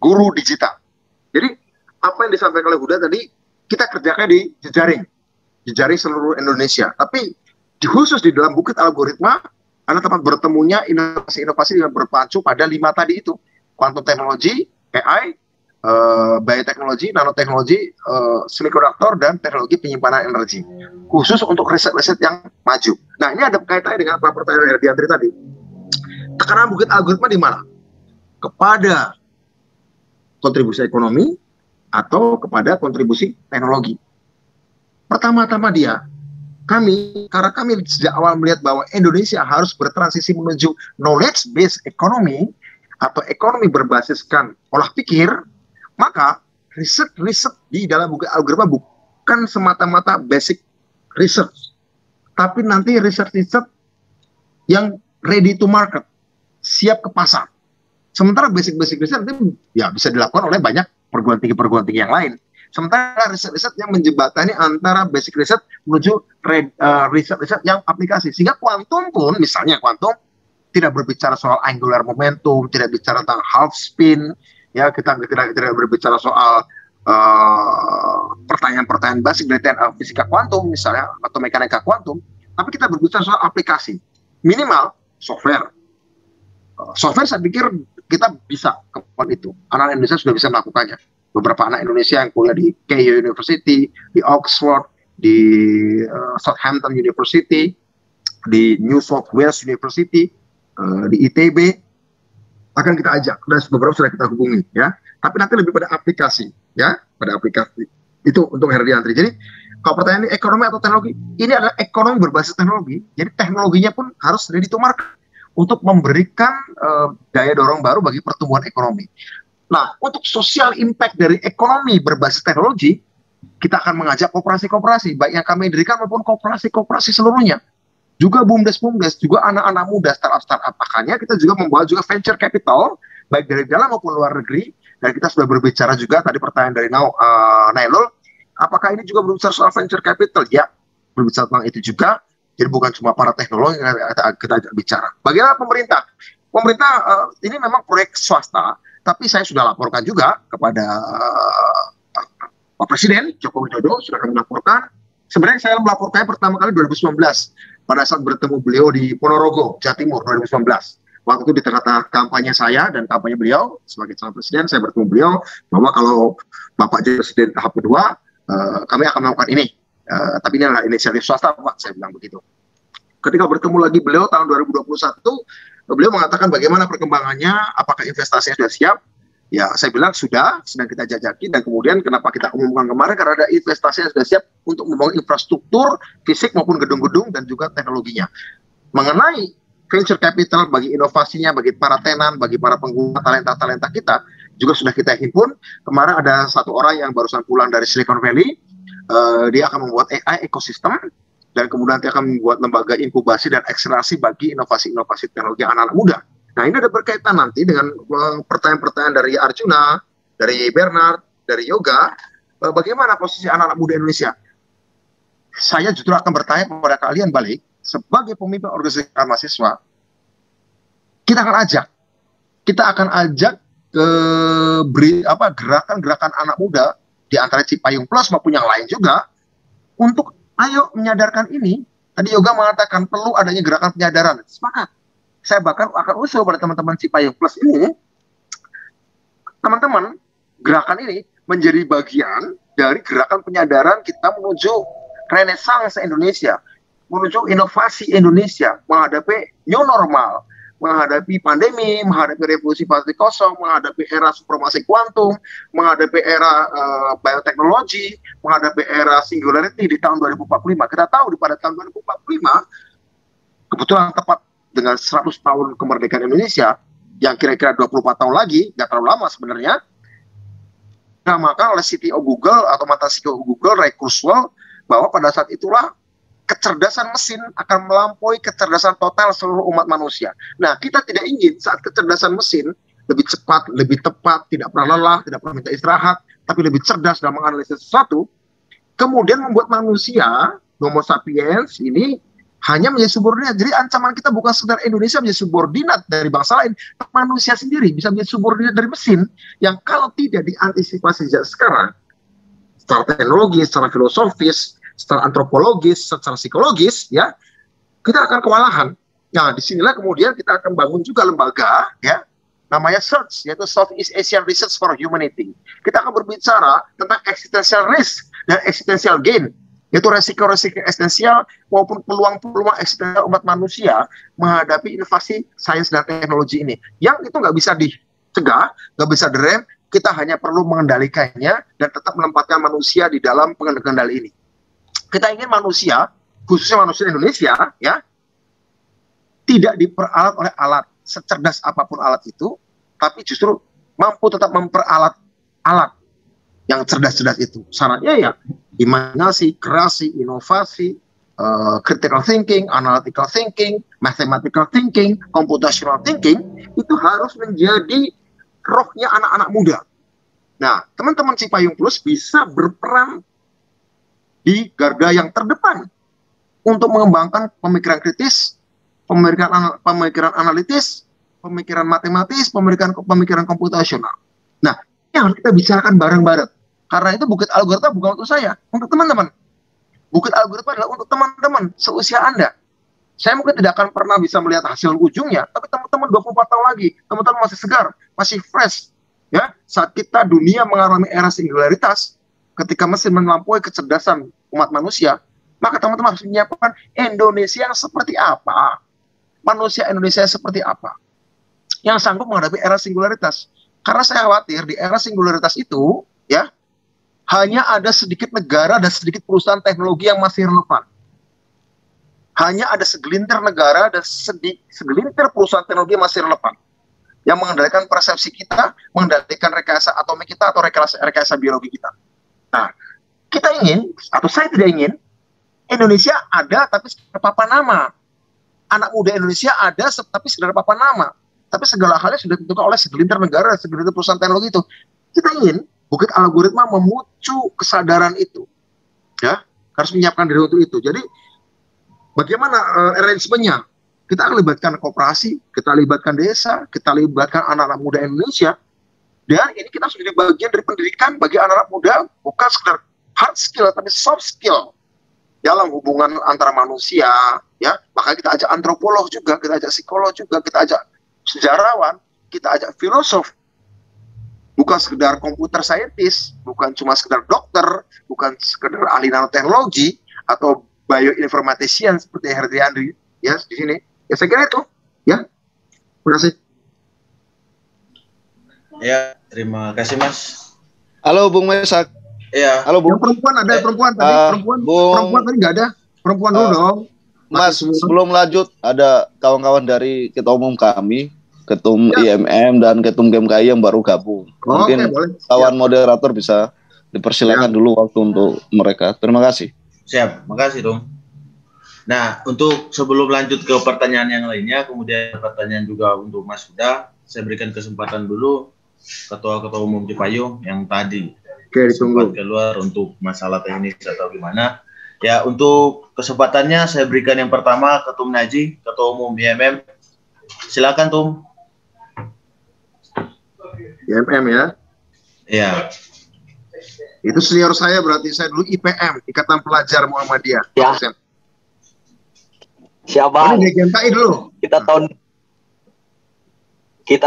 guru digital. Jadi apa yang disampaikan oleh Huda tadi kita kerjakan di jejaring seluruh Indonesia, tapi khusus di dalam bukit algoritma ada tempat bertemunya inovasi-inovasi yang berpacu pada 5 tadi itu: quantum teknologi, AI, bioteknologi, nanoteknologi, semiconductor, dan teknologi penyimpanan energi, khusus untuk riset-riset yang maju. Nah, ini ada kaitannya dengan pertanyaan Herdiantri tadi. Tekanan bukit algoritma di mana? Kepada kontribusi ekonomi atau kepada kontribusi teknologi. Pertama-tama karena kami sejak awal melihat bahwa Indonesia harus bertransisi menuju knowledge based economy atau ekonomi berbasiskan olah pikir, maka riset di dalam bukit algoritma bukan semata-mata basic research, tapi nanti riset yang ready to market, siap ke pasar. Sementara basic riset itu ya bisa dilakukan oleh banyak perguruan tinggi yang lain. Sementara riset-riset yang menjembatani antara basic riset menuju riset-riset yang aplikasi. Sehingga kuantum pun, misalnya kuantum, tidak berbicara soal angular momentum, tidak bicara tentang half spin, ya kita tidak berbicara soal pertanyaan-pertanyaan basic dari fisika kuantum misalnya atau mekanika kuantum, tapi kita berbicara soal aplikasi. Minimal software. Software saya pikir kita bisa kemampuan itu. Anak Indonesia sudah bisa melakukannya. Beberapa anak Indonesia yang kuliah di Keio University, di Oxford, di Southampton University, di New South Wales University, di ITB, akan kita ajak. Dan beberapa sudah kita hubungi, ya. Tapi nanti lebih pada aplikasi, ya, pada aplikasi. Itu untuk Herdiantri. Jadi kalau pertanyaan ini ekonomi atau teknologi, ini adalah ekonomi berbasis teknologi. Jadi teknologinya pun harus ready to market untuk memberikan daya dorong baru bagi pertumbuhan ekonomi. Nah, untuk social impact dari ekonomi berbasis teknologi, kita akan mengajak kooperasi-kooperasi, baik yang kami dirikan maupun kooperasi-kooperasi seluruhnya. Juga BUMDes, juga anak-anak muda, startup-startup. Makanya kita juga membawa juga venture capital, baik dari dalam maupun luar negeri. Dan kita sudah berbicara juga, tadi pertanyaan dari Nailul, apakah ini juga berbicara soal venture capital? Ya, berbicara tentang itu juga. Jadi bukan cuma para teknologi yang kita bicara. Bagaimana pemerintah? Pemerintah ini memang proyek swasta, tapi saya sudah laporkan juga kepada Pak Presiden Joko Widodo, sudah kami laporkan. Sebenarnya saya melaporkannya pertama kali 2019, pada saat bertemu beliau di Ponorogo, Jawa Timur 2019. Waktu itu di tengah-tengah kampanye saya dan kampanye beliau sebagai calon presiden, saya bertemu beliau bahwa kalau Bapak jadi presiden tahap kedua, kami akan melakukan ini. Tapi ini adalah inisiatif swasta, Pak, saya bilang begitu. Ketika bertemu lagi beliau tahun 2021, beliau mengatakan bagaimana perkembangannya, apakah investasinya sudah siap? Ya, saya bilang sudah, sedang kita jajaki, dan kemudian kenapa kita umumkan kemarin, karena ada investasi yang sudah siap untuk membangun infrastruktur, fisik maupun gedung-gedung, dan juga teknologinya. Mengenai venture capital bagi inovasinya, bagi para tenan, bagi para pengguna talenta-talenta kita, juga sudah kita himpun. Kemarin ada satu orang yang barusan pulang dari Silicon Valley, dia akan membuat AI ekosistem, dan kemudian dia akan membuat lembaga inkubasi dan akselerasi bagi inovasi-inovasi teknologi anak-anak muda. Nah, ini ada berkaitan nanti dengan pertanyaan-pertanyaan dari Arjuna, dari Bernard, dari Yoga, bagaimana posisi anak-anak muda Indonesia. Saya justru akan bertanya kepada kalian balik, sebagai pemimpin organisasi mahasiswa, kita akan ajak ke gerakan-gerakan anak muda, di antara Cipayung Plus maupun yang lain juga, untuk ayo menyadarkan ini. Tadi Yoga mengatakan perlu adanya gerakan penyadaran. Sepakat. Saya bahkan akan usul pada teman-teman Cipayung Plus ini, teman-teman, gerakan ini menjadi bagian dari gerakan penyadaran kita menuju renaissance Indonesia, menuju inovasi Indonesia, menghadapi new normal, menghadapi pandemi, menghadapi revolusi 4.0, menghadapi era supremasi kuantum, menghadapi era bioteknologi, menghadapi era singularity di tahun 2045. Kita tahu pada tahun 2045, kebetulan tepat dengan 100 tahun kemerdekaan Indonesia, yang kira-kira 24 tahun lagi, nggak terlalu lama sebenarnya, dinamakan oleh CTO Google atau mantan CTO Google, Ray Kurzweil, bahwa pada saat itulah kecerdasan mesin akan melampaui kecerdasan total seluruh umat manusia. Nah, kita tidak ingin saat kecerdasan mesin lebih cepat, lebih tepat, tidak pernah lelah, tidak pernah minta istirahat, tapi lebih cerdas dalam menganalisis sesuatu, kemudian membuat manusia, Homo sapiens ini hanya menjadi subordinat. Jadi ancaman kita bukan sekedar Indonesia menjadi subordinat dari bangsa lain, manusia sendiri bisa menjadi subordinat dari mesin yang kalau tidak diantisipasi sejak sekarang, secara teknologi, secara filosofis, secara antropologis, secara psikologis, ya, kita akan kewalahan. Nah, disinilah kemudian kita akan bangun juga lembaga, ya, namanya SEARCH, yaitu Southeast Asian Research for Humanity. Kita akan berbicara tentang existential risk dan existential gain, yaitu resiko-resiko eksistensial maupun peluang-peluang eksistensial umat manusia menghadapi inovasi sains dan teknologi ini. Yang itu nggak bisa dicegah, nggak bisa direm, kita hanya perlu mengendalikannya dan tetap menempatkan manusia di dalam pengendali ini. Kita ingin manusia, khususnya manusia Indonesia, ya, tidak diperalat oleh alat, secerdas apapun alat itu, tapi justru mampu tetap memperalat alat yang cerdas-cerdas itu. Syaratnya ya imajinasi, kreasi, inovasi, critical thinking, analytical thinking, mathematical thinking, computational thinking, itu harus menjadi rohnya anak-anak muda. Nah, teman-teman Cipayung Plus bisa berperan di garda yang terdepan untuk mengembangkan pemikiran kritis, pemikiran analitis, pemikiran matematis, pemikiran komputasional. Nah, ini harus kita bicarakan bareng-bareng. Karena itu Bukit Algoritma bukan untuk saya, untuk teman-teman. Bukit Algoritma adalah untuk teman-teman seusia Anda. Saya mungkin tidak akan pernah bisa melihat hasil ujungnya, tapi teman-teman 24 tahun lagi, teman-teman masih segar, masih fresh. Ya, saat kita dunia mengalami era singularitas, ketika mesin melampaui kecerdasan umat manusia, maka teman-teman harus menyiapkan Indonesia yang seperti apa? Manusia Indonesia seperti apa? Yang sanggup menghadapi era singularitas. Karena saya khawatir di era singularitas itu, ya, hanya ada sedikit negara dan sedikit perusahaan teknologi yang masih relevan. Hanya ada segelintir negara dan segelintir perusahaan teknologi yang masih relevan. Yang mengendalikan persepsi kita, mengendalikan rekayasa atomik kita atau rekayasa biologi kita. Nah, kita ingin, atau saya tidak ingin, Indonesia ada tapi sekedar papan nama. Anak muda Indonesia ada tapi sekedar papan nama. Tapi segala halnya sudah ditentukan oleh segelintir negara dan segelintir perusahaan teknologi itu. Kita ingin Bukit Algoritma memucu kesadaran itu, ya, harus menyiapkan diri untuk itu. Jadi, bagaimana arrangementnya? Kita libatkan koperasi, kita libatkan desa, kita libatkan anak-anak muda Indonesia, dan ini kita sudah bagian dari pendidikan bagi anak-anak muda, bukan sekedar hard skill, tapi soft skill dalam hubungan antara manusia, ya. Maka kita ajak antropolog juga, kita ajak psikolog juga, kita ajak sejarawan, kita ajak filosof. Bukan sekedar komputer scientist, bukan cuma sekedar dokter, bukan sekedar ahli nanoteknologi atau bioinformatician seperti Herdi Andri, ya, di sini. Ya, saya kira itu, ya. Terima kasih. Ya, terima kasih, Mas. Halo, Bung Mesak. Iya. Halo, Bung. Yang perempuan ada, perempuan tadi, perempuan tadi nggak ada. Perempuan dulu dong. Mas, sebelum lanjut, ada kawan-kawan dari Ketua Umum kami, Ketum IMM dan Ketum GMKI yang baru gabung. Mungkin kawan moderator bisa dipersilakan dulu waktu untuk mereka. Terima kasih. Siap, makasih Tom. Nah, untuk sebelum lanjut ke pertanyaan yang lainnya, kemudian pertanyaan juga untuk Mas Huda, saya berikan kesempatan dulu Ketua Umum Cipayung yang tadi sempat keluar untuk masalah teknis atau gimana. Ya, untuk kesempatannya saya berikan yang pertama Ketum Naji, Ketua Umum IMM. Silakan Tum. IMM ya? Iya. Itu senior saya, berarti saya dulu IPM, Ikatan Pelajar Muhammadiyah. Ya. Siapa? Oh, ini GMKI dulu. Kita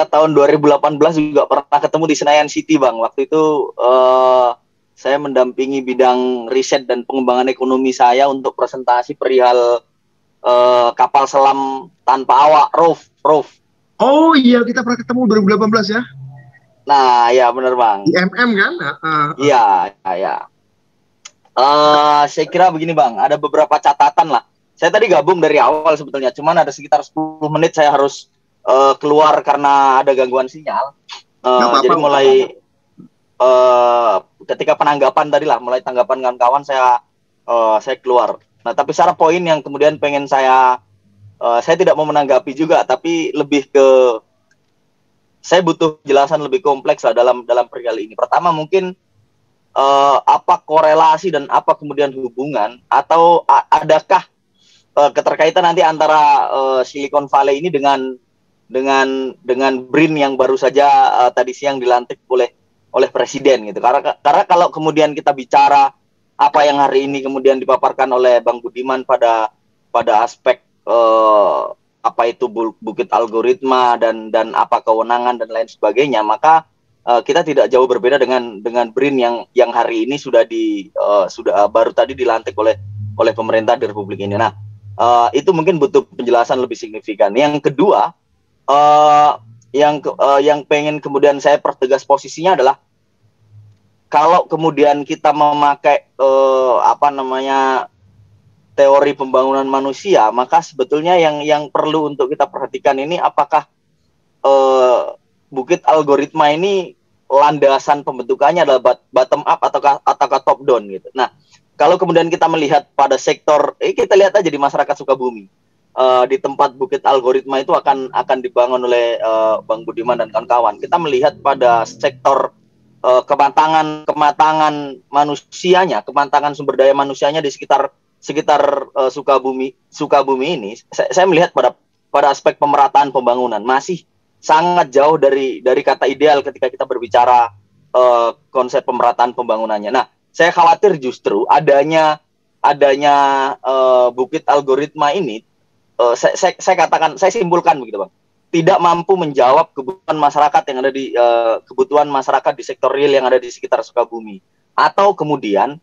tahun 2018 juga pernah ketemu di Senayan City, Bang. Waktu itu saya mendampingi bidang riset dan pengembangan ekonomi saya untuk presentasi perihal kapal selam tanpa awak, ROV. Oh iya, kita pernah ketemu 2018 ya? Nah, ya benar Bang. Di MM kan? Iya. Saya kira begini Bang, ada beberapa catatan lah. Saya tadi gabung dari awal sebetulnya, cuman ada sekitar 10 menit saya harus keluar karena ada gangguan sinyal. Jadi mulai ketika penanggapan tadi lah, mulai tanggapan kawan-kawan saya keluar. Nah, tapi secara poin yang kemudian pengen saya tidak mau menanggapi juga, tapi lebih ke saya butuh jelasan lebih kompleks lah dalam perihal ini. Pertama mungkin apa korelasi dan apa kemudian hubungan atau adakah keterkaitan nanti antara Silicon Valley ini dengan BRIN yang baru saja tadi siang dilantik oleh presiden gitu. Karena kalau kemudian kita bicara apa yang hari ini kemudian dipaparkan oleh Bang Budiman pada aspek apa itu Bukit Algoritma dan apa kewenangan dan lain sebagainya, maka kita tidak jauh berbeda dengan BRIN yang hari ini sudah baru tadi dilantik oleh pemerintah di Republik ini. Nah, itu mungkin butuh penjelasan lebih signifikan. Yang kedua, yang pengen kemudian saya pertegas posisinya adalah kalau kemudian kita memakai teori pembangunan manusia, maka sebetulnya yang perlu untuk kita perhatikan ini apakah Bukit Algoritma ini landasan pembentukannya adalah bottom up ataukah top down gitu. Nah, kalau kemudian kita melihat pada sektor, kita lihat aja di masyarakat Sukabumi, di tempat Bukit Algoritma itu akan dibangun oleh Bang Budiman dan kawan-kawan. Kita melihat pada sektor kematangan manusianya, kematangan sumber daya manusianya di sekitar Sukabumi ini, saya melihat pada aspek pemerataan pembangunan masih sangat jauh dari kata ideal ketika kita berbicara konsep pemerataan pembangunannya. Nah, saya khawatir justru adanya Bukit Algoritma ini, saya katakan, saya simpulkan begitu, Bang, tidak mampu menjawab kebutuhan masyarakat yang ada di kebutuhan masyarakat di sektor real yang ada di sekitar Sukabumi. Atau kemudian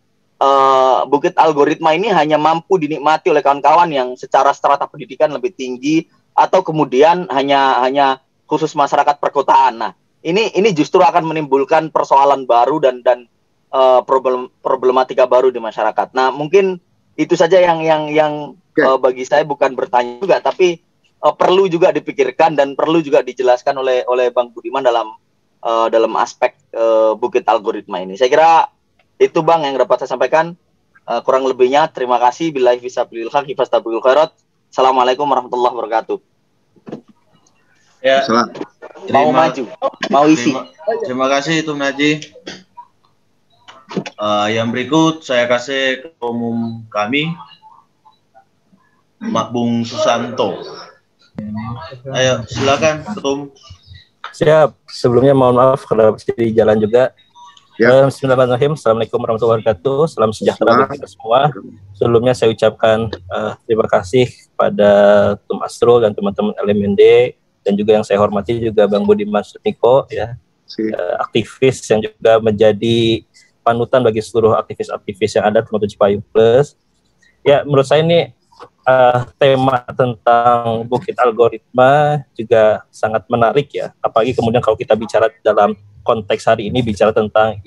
Bukit Algoritma ini hanya mampu dinikmati oleh kawan-kawan yang secara strata pendidikan lebih tinggi, atau kemudian hanya khusus masyarakat perkotaan. Nah, ini justru akan menimbulkan persoalan baru dan problematika baru di masyarakat. Nah, mungkin itu saja yang bagi saya bukan bertanya juga, tapi perlu juga dipikirkan dan perlu juga dijelaskan oleh Bang Budiman dalam aspek Bukit Algoritma ini. Saya kira itu, Bang, yang dapat saya sampaikan. Kurang lebihnya terima kasih. Billahi fisabilil haq, fastabiqul khairat. Assalamualaikum warahmatullahi wabarakatuh. Ya, mau maju, mau isi. Terima kasih Tung Naji. Yang berikut saya kasih ketua umum kami, Mak Bung Susanto. Ayo silakan Ketum. Siap. Sebelumnya mohon maaf karena di jalan juga. Ya. Bismillahirrahmanirrahim. Assalamualaikum warahmatullahi wabarakatuh. Salam sejahtera bagi kita semua. Sebelumnya saya ucapkan terima kasih pada Tum Asrul dan teman-teman LMND, dan juga yang saya hormati juga Bang Budiman Sutniko, ya, aktivis yang juga menjadi panutan bagi seluruh aktivis-aktivis yang ada termasuk Cipayung Plus. Ya, menurut saya ini tema tentang Bukit Algoritma juga sangat menarik, ya. Apalagi kemudian kalau kita bicara dalam konteks hari ini, bicara tentang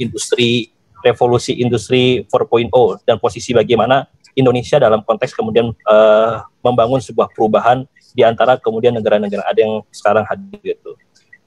revolusi industri 4.0 dan posisi bagaimana Indonesia dalam konteks kemudian membangun sebuah perubahan di antara kemudian negara-negara ada yang sekarang hadir gitu.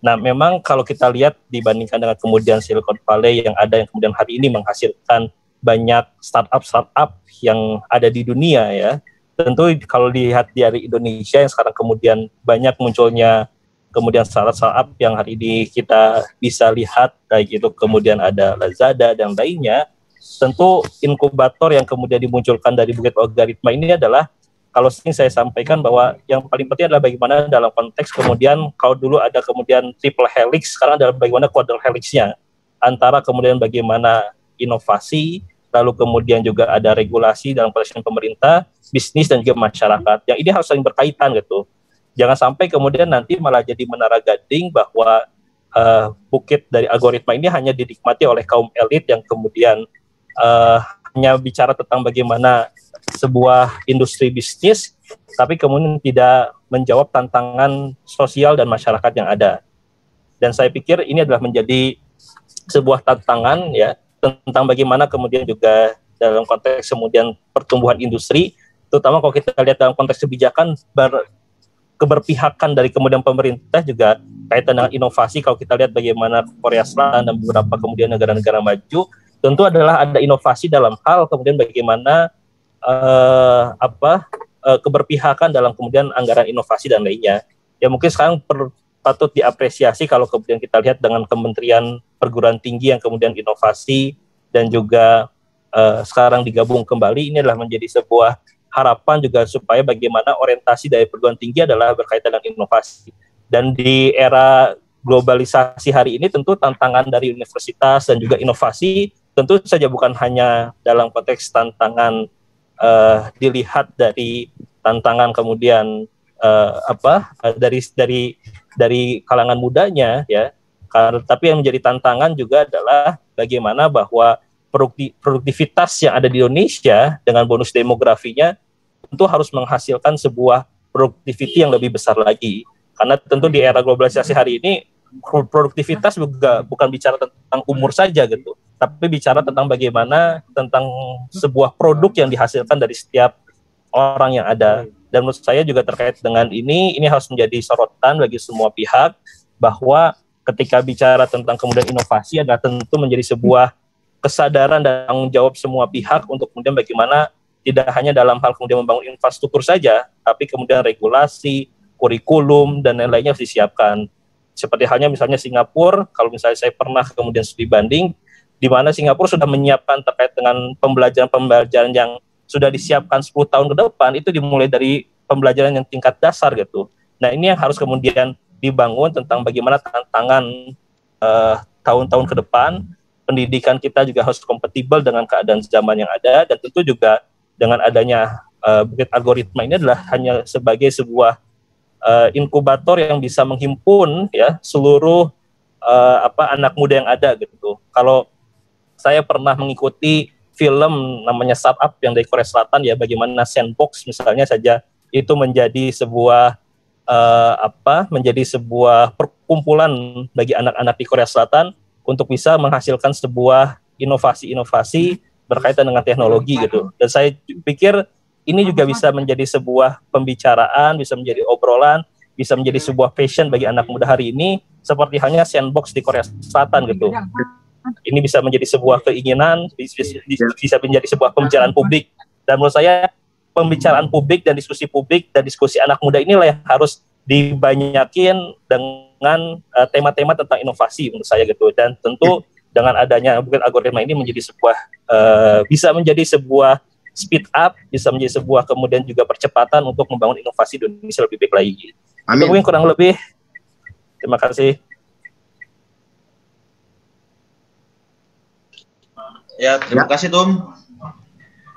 Nah, memang kalau kita lihat dibandingkan dengan kemudian Silicon Valley yang ada yang kemudian hari ini menghasilkan banyak startup yang ada di dunia, ya. Tentu kalau dilihat dari Indonesia yang sekarang kemudian banyak munculnya kemudian startup yang hari ini kita bisa lihat, baik itu kemudian ada Lazada dan lainnya. Tentu inkubator yang kemudian dimunculkan dari Bukit Algoritma ini adalah, kalau sering saya sampaikan bahwa yang paling penting adalah bagaimana dalam konteks kemudian kalau dulu ada kemudian triple helix, sekarang adalah bagaimana quadruple helix-nya, antara kemudian bagaimana inovasi, lalu kemudian juga ada regulasi dalam konteks pemerintah, bisnis dan juga masyarakat. Yang ini harus saling berkaitan gitu. Jangan sampai kemudian nanti malah jadi menara gading bahwa bukit dari algoritma ini hanya dinikmati oleh kaum elit yang kemudian hanya bicara tentang bagaimana sebuah industri bisnis, tapi kemudian tidak menjawab tantangan sosial dan masyarakat yang ada. Dan saya pikir ini adalah menjadi sebuah tantangan, ya, tentang bagaimana kemudian juga dalam konteks kemudian pertumbuhan industri, terutama kalau kita lihat dalam konteks kebijakan keberpihakan dari kemudian pemerintah juga kaitan dengan inovasi. Kalau kita lihat bagaimana Korea Selatan dan beberapa kemudian negara-negara maju, tentu adalah ada inovasi dalam hal kemudian bagaimana keberpihakan dalam kemudian anggaran inovasi dan lainnya. Ya mungkin sekarang patut diapresiasi kalau kemudian kita lihat dengan Kementerian Perguruan Tinggi yang kemudian inovasi dan juga sekarang digabung kembali. Ini adalah menjadi sebuah harapan juga supaya bagaimana orientasi dari perguruan tinggi adalah berkaitan dengan inovasi. Dan di era globalisasi hari ini tentu tantangan dari universitas dan juga inovasi tentu saja bukan hanya dalam konteks tantangan dilihat dari tantangan kemudian dari kalangan mudanya, ya, tapi yang menjadi tantangan juga adalah bagaimana bahwa produktivitas yang ada di Indonesia dengan bonus demografinya tentu harus menghasilkan sebuah produktiviti yang lebih besar lagi. Karena tentu di era globalisasi hari ini produktivitas juga bukan bicara tentang umur saja gitu, tapi bicara tentang bagaimana tentang sebuah produk yang dihasilkan dari setiap orang yang ada. Dan menurut saya juga terkait dengan ini harus menjadi sorotan bagi semua pihak bahwa ketika bicara tentang kemudian inovasi adalah tentu menjadi sebuah kesadaran dan tanggung jawab semua pihak untuk kemudian bagaimana tidak hanya dalam hal kemudian membangun infrastruktur saja, tapi kemudian regulasi, kurikulum, dan lain-lainnya harus disiapkan. Seperti halnya misalnya Singapura, kalau misalnya saya pernah kemudian studi banding, di mana Singapura sudah menyiapkan terkait dengan pembelajaran yang sudah disiapkan 10 tahun ke depan, itu dimulai dari pembelajaran yang tingkat dasar gitu. Nah ini yang harus kemudian dibangun tentang bagaimana tantangan tahun-tahun ke depan, pendidikan kita juga harus kompatibel dengan keadaan zaman yang ada, dan tentu juga dengan adanya Bukit Algoritma ini adalah hanya sebagai sebuah inkubator yang bisa menghimpun ya seluruh anak muda yang ada gitu. Kalau saya pernah mengikuti film namanya Startup yang dari Korea Selatan ya, bagaimana Sandbox misalnya saja itu menjadi sebuah perkumpulan bagi anak-anak di Korea Selatan untuk bisa menghasilkan sebuah inovasi-inovasi berkaitan dengan teknologi gitu. Dan saya pikir ini juga bisa menjadi sebuah pembicaraan, bisa menjadi obrolan, bisa menjadi sebuah passion bagi anak muda hari ini, seperti halnya Sandbox di Korea Selatan gitu. Ini bisa menjadi sebuah keinginan, bisa menjadi sebuah pembicaraan publik. Dan menurut saya pembicaraan publik dan diskusi anak muda inilah yang harus dibanyakin dengan tema-tema tentang inovasi menurut saya gitu. Dan tentu dengan adanya Bukit Algoritma ini menjadi sebuah bisa menjadi sebuah speed up, bisa menjadi sebuah kemudian juga percepatan untuk membangun inovasi di Indonesia lebih baik lagi. Amin. Itu mungkin kurang lebih. Terima kasih. Ya, terima kasih Tom.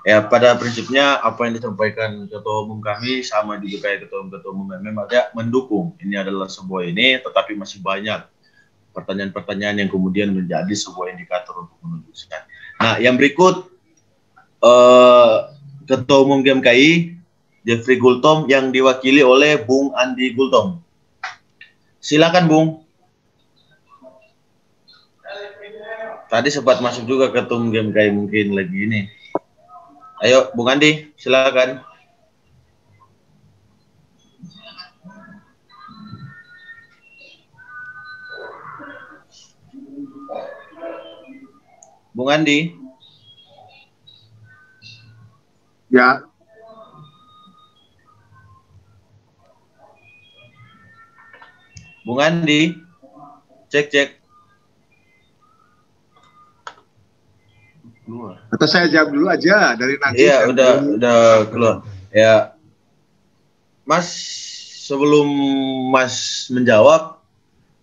Ya, pada prinsipnya apa yang disampaikan Ketua Umum kami sama juga kayak Ketua Umum memang ada mendukung. Ini adalah sebuah ini, tetapi masih banyak pertanyaan-pertanyaan yang kemudian menjadi sebuah indikator untuk menunjukkan. Nah, yang berikut Ketua Umum GMKI Jeffrey Gultom yang diwakili oleh Bung Andi Gultom. Silakan Bung. Tadi sempat masuk juga Ketua Umum GMKI mungkin lagi ini. Ayo Bung Andi, silakan. Bung Andi. Ya. Bung Andi, cek. Atau saya jawab dulu aja dari nanti. Iya, udah keluar. Ya, Mas, sebelum Mas menjawab,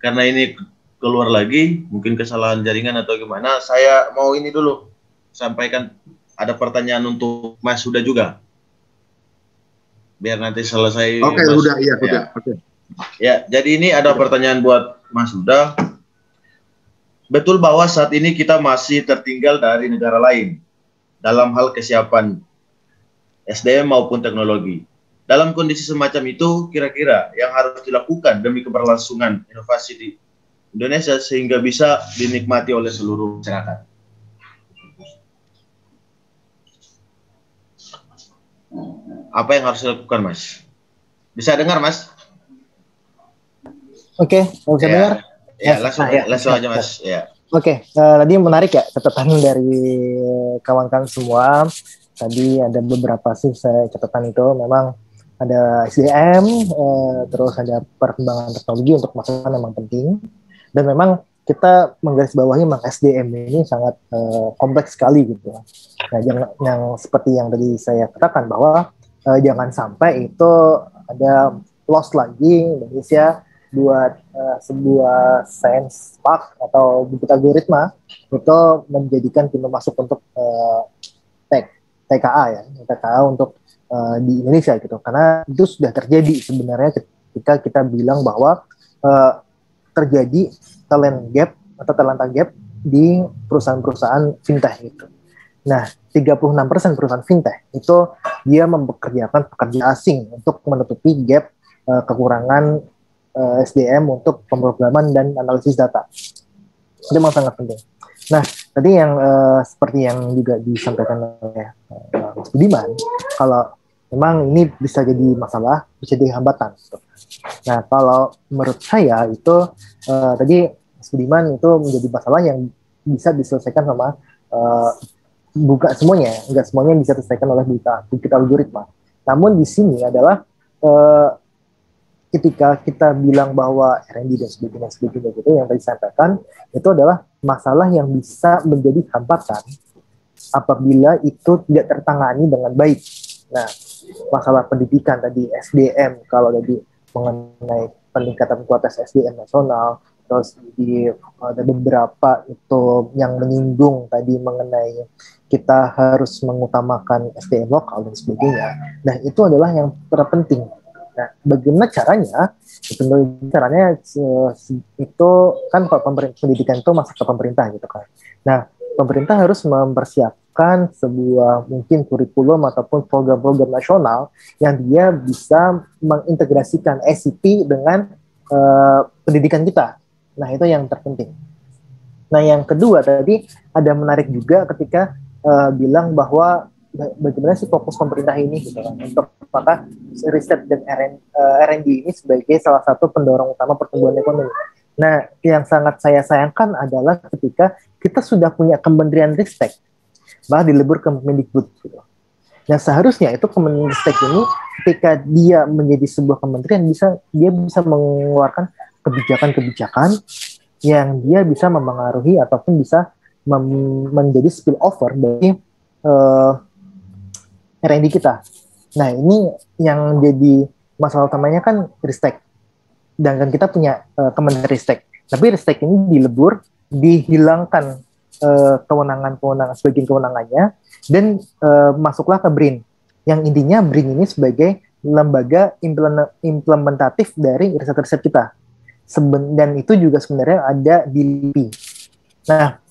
karena ini keluar lagi, mungkin kesalahan jaringan atau gimana, saya mau ini dulu sampaikan. Ada pertanyaan untuk Mas Huda juga. Biar nanti selesai. Oke, Mas, udah, iya, ya. udah. Oke. Ya, jadi ini ada pertanyaan buat Mas Huda. Betul bahwa saat ini kita masih tertinggal dari negara lain dalam hal kesiapan SDM maupun teknologi. Dalam kondisi semacam itu, kira-kira yang harus dilakukan demi keberlangsungan inovasi di Indonesia sehingga bisa dinikmati oleh seluruh masyarakat. Apa yang harus dilakukan, Mas? Bisa dengar, Mas? Oke, bisa dengar? Ya, langsung aja, Mas. Ya. Oke, tadi menarik ya catatan dari kawan-kawan semua. Tadi ada beberapa sih catatan itu. Memang ada SDM, terus ada perkembangan teknologi untuk masalah memang penting. Dan memang kita menggarisbawahi memang SDM ini sangat kompleks sekali gitu. Nah, yang seperti yang tadi saya katakan bahwa jangan sampai itu ada loss lagi Indonesia buat sebuah science park atau Bukit Algoritma itu menjadikan pintu masuk untuk TKA ya, TKA untuk di Indonesia gitu. Karena itu sudah terjadi sebenarnya ketika kita bilang bahwa terjadi talent gap atau talenta gap di perusahaan-perusahaan fintech gitu. Nah, 36% perusahaan fintech itu dia mempekerjakan pekerja asing untuk menutupi gap kekurangan SDM untuk pemrograman dan analisis data. Itu memang sangat penting. Nah, tadi yang seperti yang juga disampaikan oleh Mas Budiman, kalau memang ini bisa jadi masalah, bisa jadi hambatan. Gitu. Nah, kalau menurut saya itu tadi Mas Budiman itu menjadi masalah yang bisa diselesaikan sama buka semuanya, nggak semuanya bisa diselesaikan oleh bukit algoritma. Namun di sini adalah ketika kita bilang bahwa R&D dan sebagainya gitu yang tadi saya sampaikan, itu adalah masalah yang bisa menjadi hambatan apabila itu tidak tertangani dengan baik. Nah, masalah pendidikan tadi, SDM, kalau tadi mengenai peningkatan kualitas SDM nasional, terus ada beberapa itu yang menyinggung tadi mengenai kita harus mengutamakan SDM lokal dan sebagainya. Nah, itu adalah yang terpenting. Nah, bagaimana caranya? Caranya itu kan kalau pendidikan itu masuk ke pemerintah gitu kan. Nah, pemerintah harus mempersiapkan sebuah mungkin kurikulum ataupun program-program nasional yang dia bisa mengintegrasikan SCP dengan pendidikan kita. Nah, itu yang terpenting. Nah, yang kedua tadi ada menarik juga ketika bilang bahwa bagaimana sih fokus pemerintah ini gitu kan, untuk apakah riset dan R&D ini sebagai salah satu pendorong utama pertumbuhan ekonomi. Nah, yang sangat saya sayangkan adalah ketika kita sudah punya Kementerian Ristek, malah dilebur ke Kemendikbud gitu. Nah, seharusnya itu Kemenristek ini ketika dia menjadi sebuah kementerian dia bisa mengeluarkan kebijakan-kebijakan yang dia bisa mempengaruhi ataupun bisa menjadi spillover dari R&D kita. Nah, ini yang jadi masalah utamanya kan Ristek. Dan kita punya Kementerian Ristek. Tapi Ristek ini dilebur, dihilangkan kewenangan-kewenangan, sebagian kewenangannya, dan masuklah ke BRIN. Yang intinya BRIN ini sebagai lembaga implementatif dari riset-riset kita. Dan itu juga sebenarnya ada di LIPI. Nah,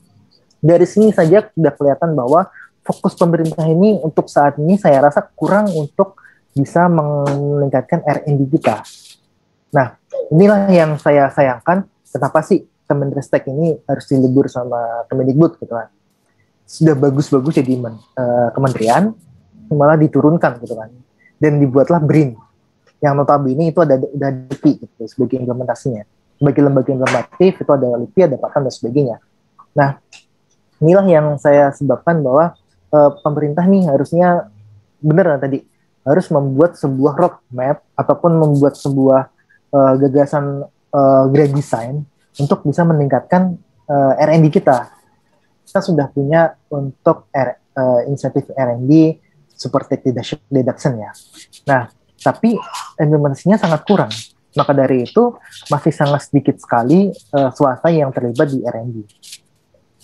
dari sini saja sudah kelihatan bahwa fokus pemerintah ini untuk saat ini saya rasa kurang untuk bisa meningkatkan R&D kita. Nah, inilah yang saya sayangkan, kenapa sih Kemenristek ini harus dilebur sama Kemendikbud gitu kan. Sudah bagus-bagus jadi kementerian, malah diturunkan gitu kan. Dan dibuatlah BRIN, yang notabene itu ada LIPI gitu, sebagai implementasinya. Sebagai lembaga implementatif itu ada LIPI, ada pakan dan sebagainya. Nah, inilah yang saya sebabkan bahwa pemerintah nih harusnya benar tadi harus membuat sebuah roadmap ataupun membuat sebuah gagasan grand design untuk bisa meningkatkan R&D kita. Kita sudah punya untuk insentif R&D seperti deduction ya. Nah, tapi implementasinya sangat kurang. Maka dari itu masih sangat sedikit sekali swasta yang terlibat di R&D.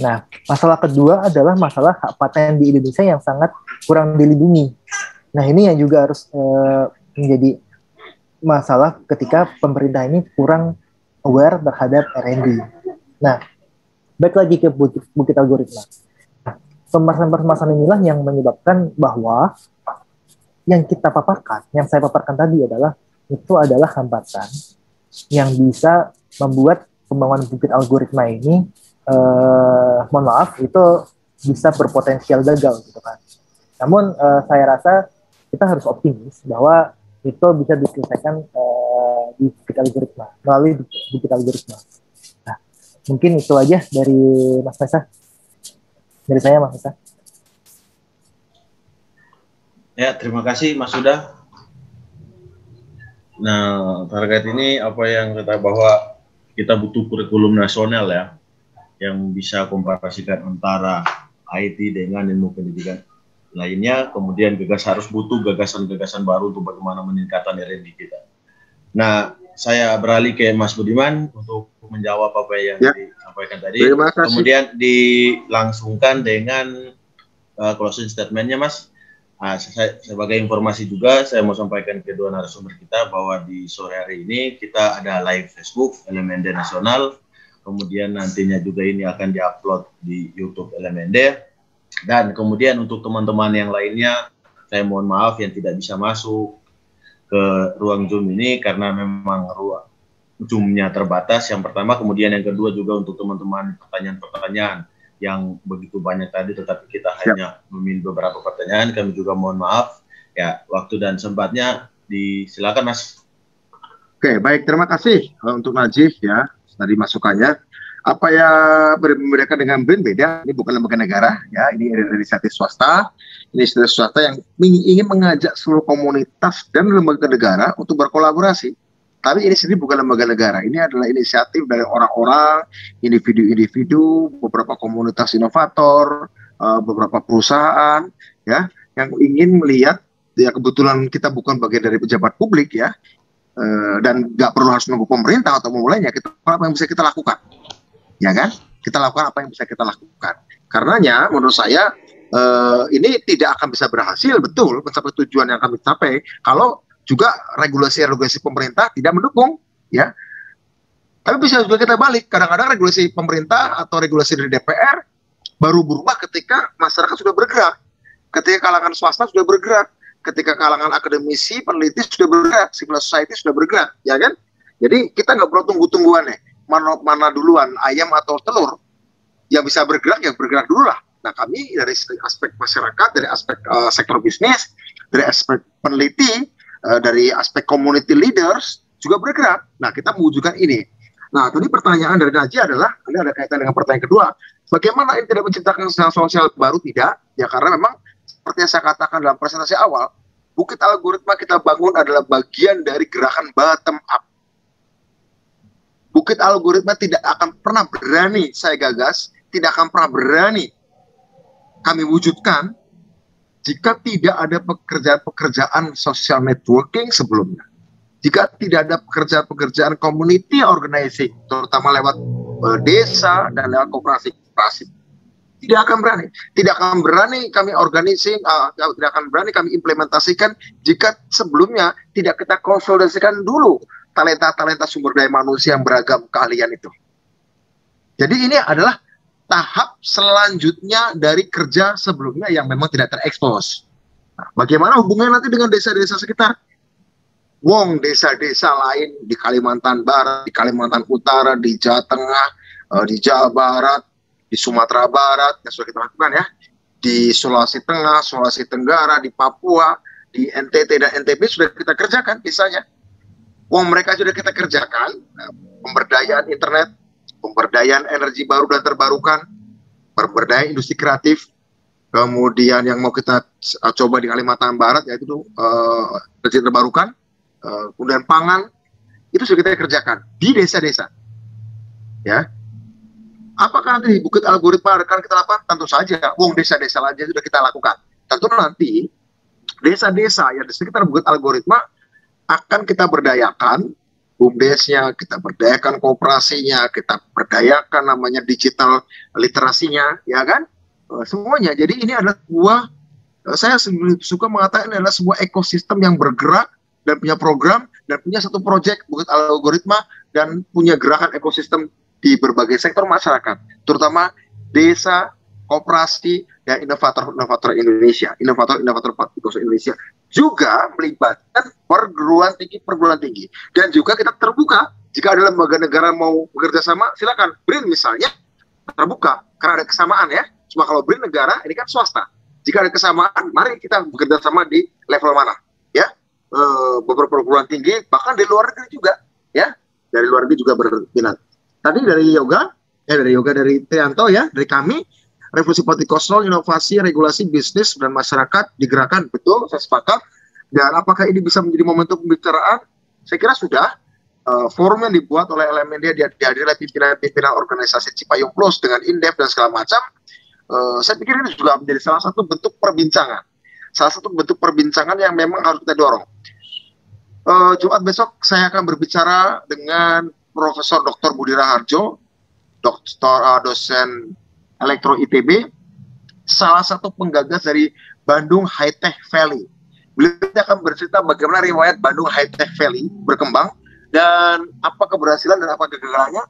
Nah, masalah kedua adalah masalah hak paten di Indonesia yang sangat kurang dilindungi. Nah, ini yang juga harus menjadi masalah ketika pemerintah ini kurang aware terhadap R&D. Nah, balik lagi ke bukit algoritma. Nah, permasalahan inilah yang menyebabkan bahwa yang kita paparkan, yang saya paparkan tadi adalah itu adalah hambatan yang bisa membuat pembangunan bukit algoritma ini mohon maaf itu bisa berpotensial gagal gitu kan. Namun saya rasa kita harus optimis bahwa itu bisa diselesaikan di bukit algoritma, melalui bukit algoritma. Nah, mungkin itu aja dari Mas Mesa. Dari saya, Mas Mesa. Ya, terima kasih Mas Huda. Nah, terkait ini apa yang kita bahwa kita butuh kurikulum nasional ya, yang bisa komparasikan antara IT dengan ilmu pendidikan lainnya, kemudian harus butuh gagasan-gagasan baru untuk bagaimana meningkatkan R&D kita. Nah, saya beralih ke Mas Budiman untuk menjawab apa yang disampaikan tadi. Kemudian dilangsungkan dengan closing statement-nya, Mas. Saya sebagai informasi juga, saya mau sampaikan ke kedua narasumber kita bahwa di sore hari ini kita ada live Facebook LMND Nasional. Kemudian nantinya juga ini akan diupload di YouTube LMND. Dan kemudian untuk teman-teman yang lainnya, saya mohon maaf yang tidak bisa masuk ke ruang Zoom ini karena memang ruang Zoom-nya terbatas. Yang pertama, kemudian yang kedua juga untuk teman-teman pertanyaan-pertanyaan yang begitu banyak tadi, tetapi kita hanya memilih beberapa pertanyaan. Kami juga mohon maaf. Ya, waktu dan sempatnya disilakan, Mas. Oke, baik. Terima kasih untuk Najib ya tadi masukannya. Apa yang membedakan dengan BRIN beda, ini bukan lembaga negara, ya, ini inisiatif swasta, yang ingin mengajak seluruh komunitas dan lembaga negara untuk berkolaborasi. Tapi ini sendiri bukan lembaga negara, ini adalah inisiatif dari orang-orang, individu-individu, beberapa komunitas inovator, beberapa perusahaan, ya, yang ingin melihat, ya kebetulan kita bukan bagian dari pejabat publik, ya, dan nggak perlu harus nunggu pemerintah atau memulainya, kita apa yang bisa kita lakukan, ya kan? Kita lakukan apa yang bisa kita lakukan. Karenanya, menurut saya ini tidak akan bisa berhasil betul mencapai tujuan yang kami capai kalau juga regulasi-regulasi pemerintah tidak mendukung, ya. Tapi bisa juga kita balik. Kadang-kadang regulasi pemerintah atau regulasi dari DPR baru berubah ketika masyarakat sudah bergerak, ketika kalangan swasta sudah bergerak, ketika kalangan akademisi, peneliti sudah bergerak, civil society sudah bergerak, ya kan? Jadi kita nggak perlu tunggu-tungguan nih, mana duluan ayam atau telur. Yang bisa bergerak, ya bergerak dulu lah. Nah, kami dari aspek masyarakat, dari aspek sektor bisnis, dari aspek peneliti, dari aspek community leaders juga bergerak. Nah, kita mewujudkan ini. Nah, tadi pertanyaan dari Najih adalah, ini ada kaitan dengan pertanyaan kedua, bagaimana ini tidak menciptakan sosial baru? Tidak, ya karena memang seperti yang saya katakan dalam presentasi awal, bukit algoritma kita bangun adalah bagian dari gerakan bottom up. Bukit algoritma tidak akan pernah berani saya gagas, tidak akan pernah berani kami wujudkan jika tidak ada pekerjaan-pekerjaan social networking sebelumnya. Jika tidak ada pekerjaan-pekerjaan community organizing, terutama lewat desa dan lewat koperasi-koperasi. Tidak akan berani kami organizing, tidak akan berani kami implementasikan jika sebelumnya tidak kita konsolidasikan dulu talenta-talenta sumber daya manusia yang beragam keahlian itu. Jadi ini adalah tahap selanjutnya dari kerja sebelumnya yang memang tidak terekspos. Nah, bagaimana hubungannya nanti dengan desa-desa sekitar? Wong, desa-desa lain di Kalimantan Barat, di Kalimantan Utara, di Jawa Tengah, di Jawa Barat, di Sumatera Barat, yang sudah kita lakukan ya, di Sulawesi Tengah, Sulawesi Tenggara, di Papua, di NTT dan NTB sudah kita kerjakan misalnya. Wong, mereka sudah kita kerjakan, pemberdayaan internet, pemberdayaan energi baru dan terbarukan, pemberdayaan industri kreatif, kemudian yang mau kita coba di Kalimantan Barat yaitu energi terbarukan, kemudian pangan, itu sudah kita kerjakan di desa-desa. Ya, apakah nanti bukit algoritma akan kita lakukan? Tentu saja, wong desa-desa aja sudah kita lakukan. Tentu nanti desa-desa yang di sekitar bukit algoritma akan kita berdayakan, BUMDes-nya, kita berdayakan kooperasinya, kita berdayakan namanya digital literasinya, ya kan? Semuanya. Jadi ini adalah sebuah, saya suka mengatakan ini adalah sebuah ekosistem yang bergerak dan punya program dan punya satu proyek bukit algoritma dan punya gerakan ekosistem di berbagai sektor masyarakat, terutama desa, kooperasi, dan inovator-inovator Indonesia, inovator-inovator Indonesia. Juga melibatkan perguruan tinggi, dan juga kita terbuka jika ada lembaga negara mau bekerja sama, silakan. BRIN misalnya terbuka karena ada kesamaan ya. Cuma kalau BRIN negara ini kan swasta. Jika ada kesamaan, mari kita bekerja sama di level mana ya. Beberapa perguruan tinggi bahkan di luar negeri juga ya, dari luar negeri juga berminat. Tadi dari dari Trianto ya, dari kami Revolusi 4.0, inovasi, regulasi, bisnis, dan masyarakat digerakkan. Betul, saya sepakat. Dan apakah ini bisa menjadi momentum pembicaraan? Saya kira sudah. Forum yang dibuat oleh elemen dia dihadiri oleh pimpinan organisasi Cipayung Plus dengan Indef dan segala macam. Saya pikir ini juga menjadi salah satu bentuk perbincangan. Salah satu bentuk perbincangan yang memang harus kita dorong. Jumat besok saya akan berbicara dengan Profesor Dr. Budi Raharjo, dosen Elektro ITB, salah satu penggagas dari Bandung High Tech Valley. Beliau akan bercerita bagaimana riwayat Bandung High Tech Valley berkembang dan apa keberhasilan dan apa kegagalannya,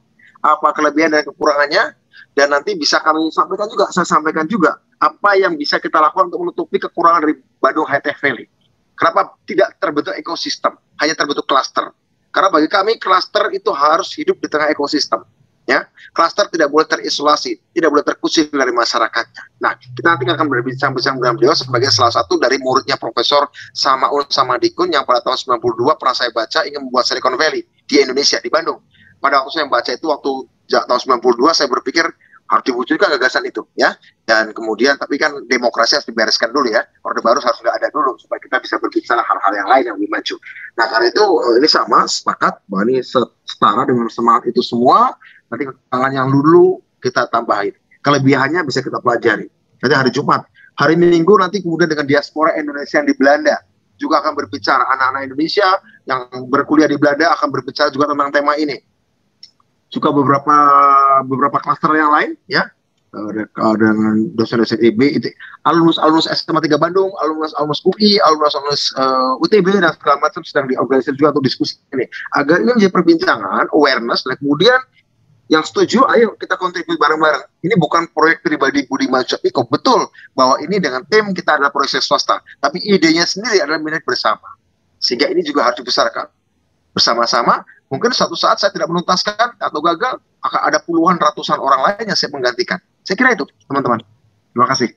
apa kelebihan dan kekurangannya, dan nanti bisa kami sampaikan juga, saya sampaikan juga apa yang bisa kita lakukan untuk menutupi kekurangan dari Bandung High Tech Valley. Kenapa tidak terbentuk ekosistem, hanya terbentuk klaster? Karena bagi kami klaster itu harus hidup di tengah ekosistem. Ya, klaster tidak boleh terisolasi, tidak boleh terkusir dari masyarakatnya. Nah, kita nanti akan berbincang-bincang dengan beliau sebagai salah satu dari muridnya Profesor Samaul Samadikun yang pada tahun 92 pernah saya baca ingin membuat Silicon Valley di Indonesia, di Bandung. Pada waktu saya baca itu waktu sejak tahun 92 saya berpikir harus diwujudkan gagasan itu ya, dan kemudian tapi kan demokrasi harus dibereskan dulu ya, Orde Baru harus nggak ada dulu supaya kita bisa berbicara hal-hal yang lain yang lebih maju. Nah karena itu ini sama sepakat bahwa ini setara dengan semangat itu semua. Nanti kekurangan yang dulu kita tambahin, kelebihannya bisa kita pelajari. Nanti hari Jumat, hari Minggu nanti kemudian dengan diaspora Indonesia yang di Belanda juga akan berbicara, anak-anak Indonesia yang berkuliah di Belanda akan berbicara juga tentang tema ini. Juga beberapa klaster yang lain ya, dengan dosen-dosen IB, alumnus SMA 3 Bandung, alumnus UI, alumnus UTB dan segala macam sedang diorganisir juga untuk diskusi ini agar ini menjadi perbincangan, awareness, dan kemudian yang setuju ayo kita kontribusi bareng-bareng. Ini bukan proyek pribadi Budiman Sujatmiko, betul bahwa ini dengan tim kita adalah proyek swasta, tapi idenya sendiri adalah milik bersama, sehingga ini juga harus dibesarkan bersama-sama. Mungkin suatu saat saya tidak menuntaskan atau gagal, akan ada puluhan ratusan orang lain yang saya menggantikan. Saya kira itu, teman-teman. Terima kasih.